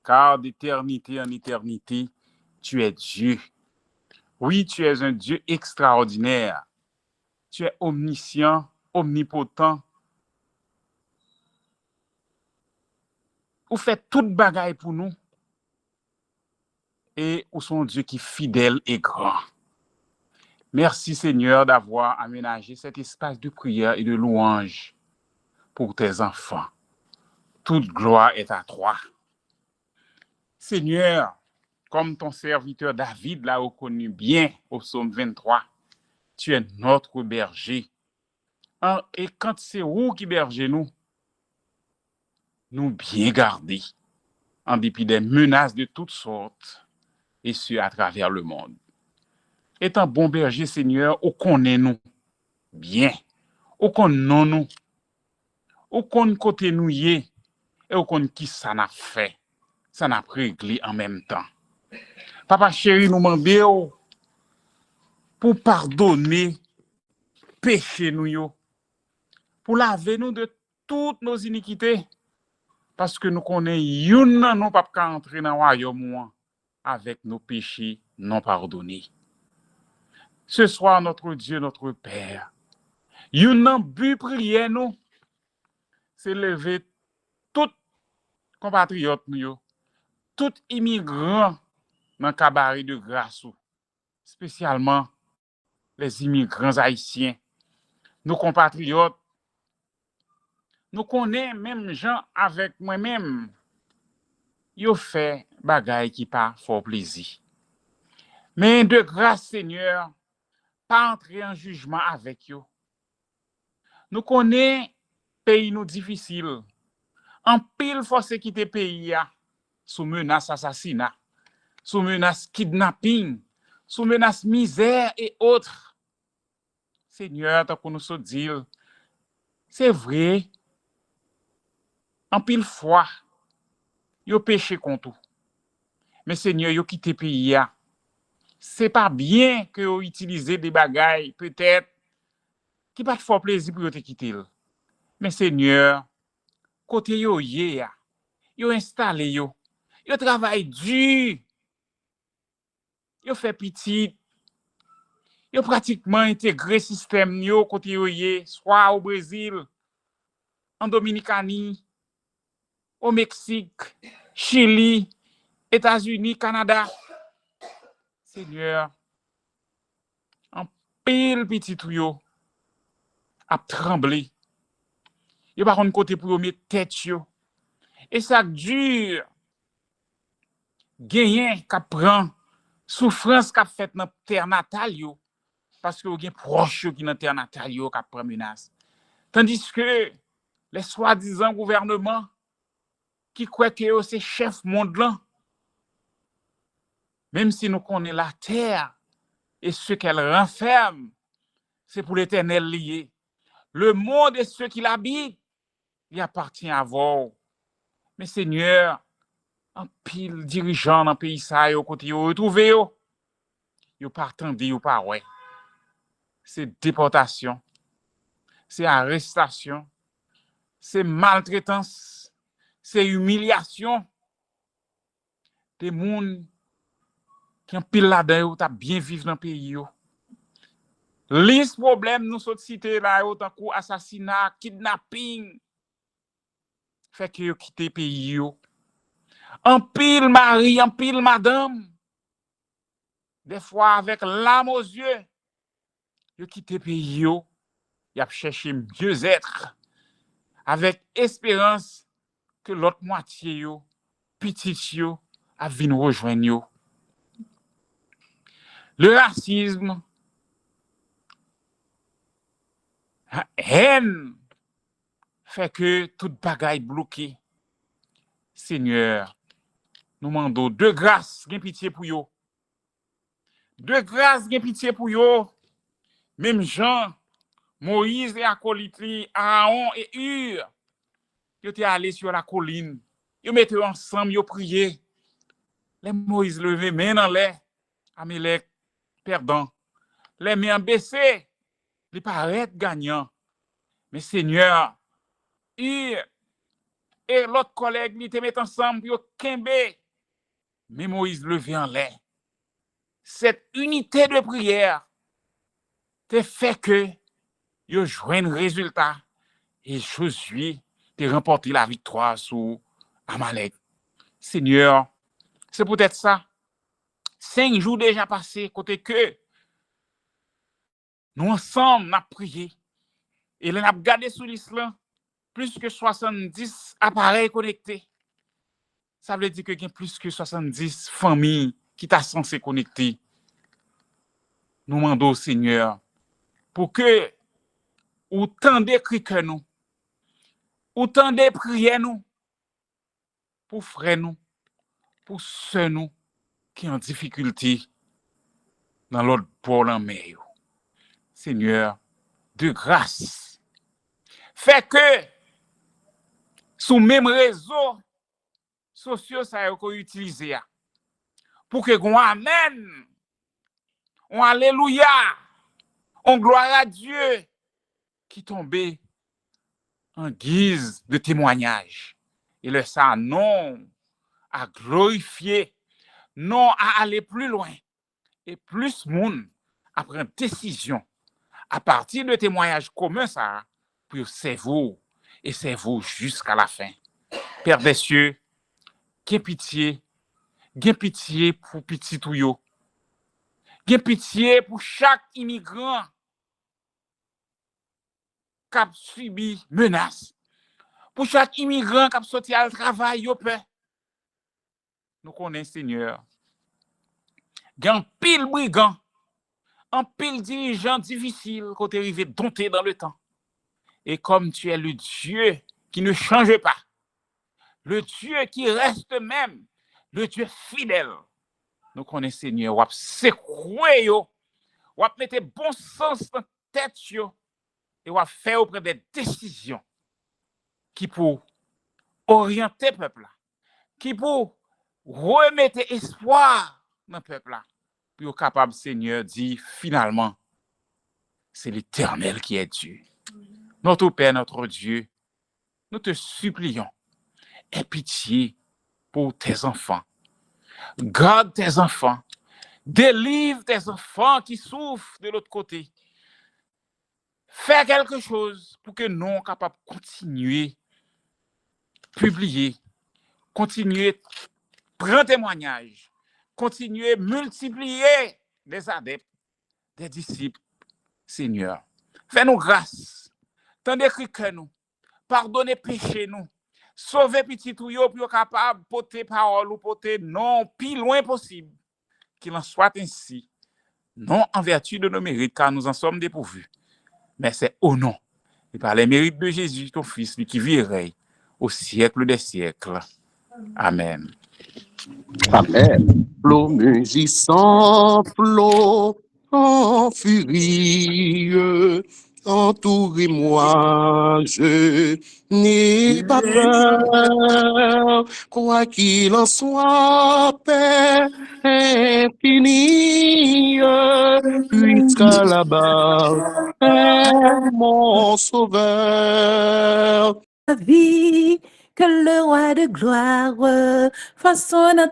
car d'éternité en éternité, tu es Dieu. Oui, tu es un Dieu extraordinaire. Tu es omniscient, omnipotent. Ou fait toute bagaille pour nous. Et ou son Dieu qui est fidèle et grand. Merci Seigneur d'avoir aménagé cet espace de prière et de louange pour tes enfants. Toute gloire est à toi. Seigneur, comme ton serviteur David l'a reconnu bien au psaume 23, tu es notre berger. Et quand c'est vous qui bergez nous bien garder, en dépit des menaces de toutes sortes, et ce à travers le monde. Étant bon berger, Seigneur, ou connaît nous bien, ou connaît nous, ou connaît côté nous y et ou connaît qui ça n'a fait, ça n'a réglé en même temps. Papa chéri, nous demandons pour pardonner péché nous yo, pour laver nous de toutes nos iniquités, parce que nous connaissons yon nous pas entrer dans le royaume avec nos péchés non pardonnés. Ce soir, notre Dieu, notre Père, yon but prière nous, c'est lever tout compatriotes nous, tout immigrant dans le cabaret de grâce, spécialement les immigrants haïtiens, nos compatriotes. Nous connaissons même gens avec moi-même, yo fait bagay qui pas fort plaisir. Mais de grâce, Seigneur, pas entrer en jugement avec yo. Nous connaissons pays nous difficile. En pile force quitter pays sous menace assassinat, sous menace kidnapping, sous menace misère et autres. Seigneur, tant qu'on nous se dit, c'est vrai. En pile fois, yo péché contre tout. Mais Seigneur, yo quitté pays ya. C'est pas bien que yo utilise des bagailles peut-être qui pas de fort plaisir pour yo te quitter. Mais Seigneur, côté yo yé ya, yo installé yo travaille dur. Yo fait petit. Yo pratiquement intégré système yo côté yo yé, soit au Brésil, en Dominicanie, au Mexique, Chili, États-Unis, Canada. Seigneur, en pile petit tout yo a tremblé. Yo pas contre côté pour yo mettre tête yo. Et ça dure gagner qu'a prend souffrance qu'a fait dans terre natale yo parce que yo gen proche yo qui dans terre natale yo qu'a prend menace. Tandis que les soi-disant gouvernements qui croient que c'est chef monde là, même si nous connaissons la terre et ce qu'elle renferme, c'est pour l'Éternel lié. Le monde et ceux qui l'habitent, il appartient à vous. Mais Seigneur, en pile dirigeant dans le pays ça, yo côté yo retrouvé yo pas attendu, yo pas ouais. C'est déportation, c'est arrestation, c'est maltraitance, c'est humiliation. Des monde qui en pile là-dedans, t'as bien vivre dans le pays yo. Liste problème nous sommes cités là yo tant que assassinat, kidnapping fait que yo quitté pays yo. En pile mari, en pile madame. Des fois avec l'âme aux yeux, yo quitté pays yo, y a cherché mieux-être avec espérance que l'autre moitié yo, petit yo a vinn rejoindre yo. Le racisme, haine fait que toute bagaille bloquée. Seigneur, nous demandons de grâce, gen pitié pour yo. De grâce, gen pitié pour yo. Même Jean, Moïse et acolytes, Aaron et Hur, ils étaient allés sur la colline. Ils mettaient ensemble, ils priaient. Les Moïse levé main dans l'air, Amélec perdant. Les mains baissées, ils paraissent gagnants. Mais Seigneur, Hur et l'autre collègue, ils te mettent ensemble, ils kembe. Mais Moïse levé en l'air. Cette unité de prière te fait que ils joignent un résultat. Et Josué te remporté la victoire sur Amalek. Seigneur, c'est peut-être ça. 5 jours déjà passés, côté que nous ensemble, nous avons prié. Et nous avons gardé sur l'islam plus que 70 appareils connectés. Ça veut dire qu'il y a plus que 70 familles qui sont censées connecter. Nous demandons au Seigneur pour que autant d'écrits que nous, autant de prières nous, pour frères nous, pour ceux nous qui ont difficulté dans l'autre pôle en mer. Seigneur, de grâce, fait que sous même réseau sociaux ça qu'on utilise pour que qu'on amen, on alléluia, on gloire à Dieu qui tombait en guise de témoignage. Et le ça non à glorifier, non à aller plus loin. Et plus monde à prendre décision à partir de témoignages communs ça pour servir et servir jusqu'à la fin. Père des cieux, gain pitié pour petit touyo. Gain pitié pour chaque immigrant qui a subi menace. Pour chaque immigrant qui a sorti à travail, yo peur. Nous connaissons Seigneur. Gain pile brigand, un pile dirigeant difficile quand tu arrivé dompté dans le temps. Et comme tu es le Dieu qui ne change pas, le Dieu qui reste même, le Dieu fidèle, nous connaissons Seigneur, ou secouer yo, ou mettre bon sens dans tête yo, et ou faire auprès des décisions qui pour orienter le peuple, qui pour remettre espoir dans le peuple, pour être capable, Seigneur, dit finalement, c'est l'Éternel qui est Dieu. Notre Père, notre Dieu, nous te supplions, aie pitié pour tes enfants. Garde tes enfants. Délivre tes enfants qui souffrent de l'autre côté. Fais quelque chose pour que nous soyons capables de continuer, publier continuez, prendre témoignage, continuez, multiplier des adeptes, des disciples, Seigneur. Fais-nous grâce, tendez que nous, pardonnez péché nous, sauvez petit tout yo pour capable porter parole ou porter non, plus loin possible, qu'il en soit ainsi, non en vertu de nos mérites, car nous en sommes dépourvus, mais c'est au nom et par les mérites de Jésus, ton Fils, lui qui vit et règne au siècle des siècles. Amen. Amen. Flot mugissant, flot en furie, entourez-moi, je n'ai pas peur, quoi qu'il en soit, paix infinie, puisqu'à la base est mon sauveur. La vie que le roi de gloire façonne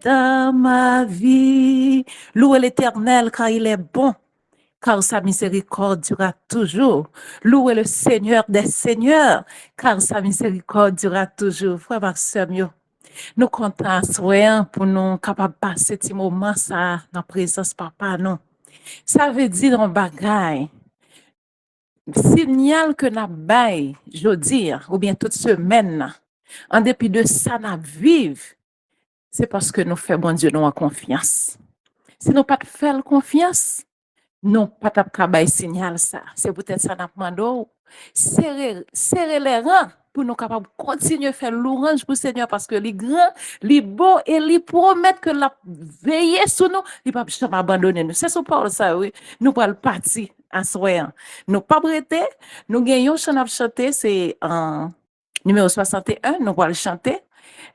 dans ma vie. Louez l'Éternel car il est bon, car sa miséricorde durera toujours. Louez le Seigneur des seigneurs, car sa miséricorde durera toujours. Frère Maxime, nous comptons pour nous capables de passer ce moment ça dans la présence papa non. Ça veut dire dans bagaille. Signal que n'a bail, je dis, ou bien toute semaine, en dépit de ça, n'a vive, c'est parce que nous faisons bon Dieu nous en confiance. Si nous pas faire confiance, nous pas de signal ça. C'est peut-être ça n'a demandé. Serrer les rangs pour nous capables continuer à faire l'orange pour le Seigneur parce que les grands, les beaux et les promettent que la veiller sur nous, il pas jamais abandonner nous. C'est ce Paul ça oui. Nous pas le parti en soyant. Nous pas prêter, nous gagnons chant à chanter c'est en numéro 61, nous pas le chanter.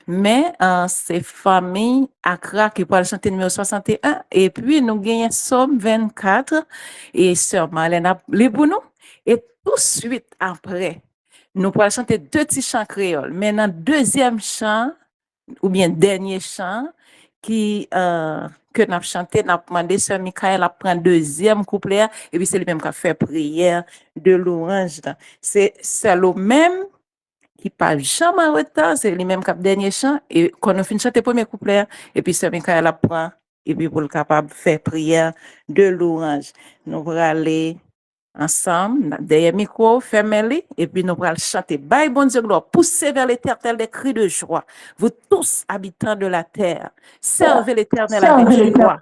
Mais c'est famille Accra qui peut chanter numéro 61 et puis nous gagnons Somme 24 et sœur Marlène a les pour nous et tout de suite après nous pourrons chanter deux petits chants créoles. Maintenant deuxième chant ou bien dernier chant qui que nous avons chanté, nous avons demandé sœur Michael à prendre deuxième couplet et puis c'est lui-même qui a fait prière de l'orange. C'est le même qui pas jamais en retard, c'est lui-même qui a dernier chant et quand on finit chanter premier couplet et puis sœur Michael apprend et puis pour le capable faire prière de l'orange. Nous allons aller ensemble derrière micro fermez-les et puis nous allons chanter Bye bon Dieu gloire, poussez vers l'Éternel des cris de joie. Vous tous habitants de la terre, servez l'Éternel avec joie.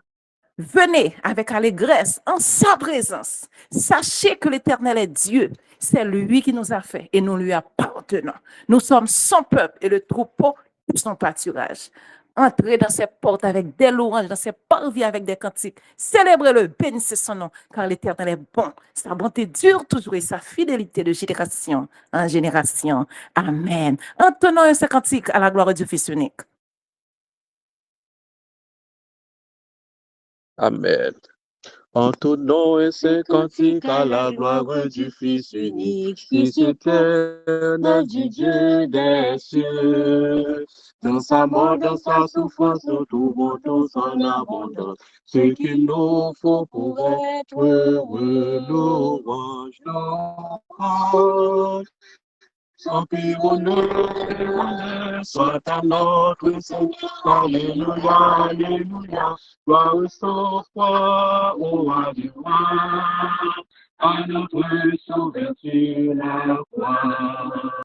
Venez avec allégresse en sa présence. Sachez que l'Éternel est Dieu. C'est lui qui nous a fait et nous lui appartenons. Nous sommes son peuple et le troupeau de son pâturage. Entrez dans ses portes avec des louanges, dans ses parvis avec des cantiques. Célébrez-le, bénissez son nom, car l'Éternel est bon. Sa bonté dure toujours et sa fidélité de génération en génération. Amen. Entonnons ce cantique à la gloire du Fils unique. Amen. Entonnons un saint cantique à la gloire du Fils unique, Fils éternel du Dieu des cieux. Dans sa mort, dans sa souffrance, nous trouvons tous en abondance ce qu'il nous faut pour être heureux. Louange, louange. Sans pire honneur, soit à notre Seigneur. Alléluia, alléluia. Gloire sans foi, au roi du roi, à notre sauveur sur la croix.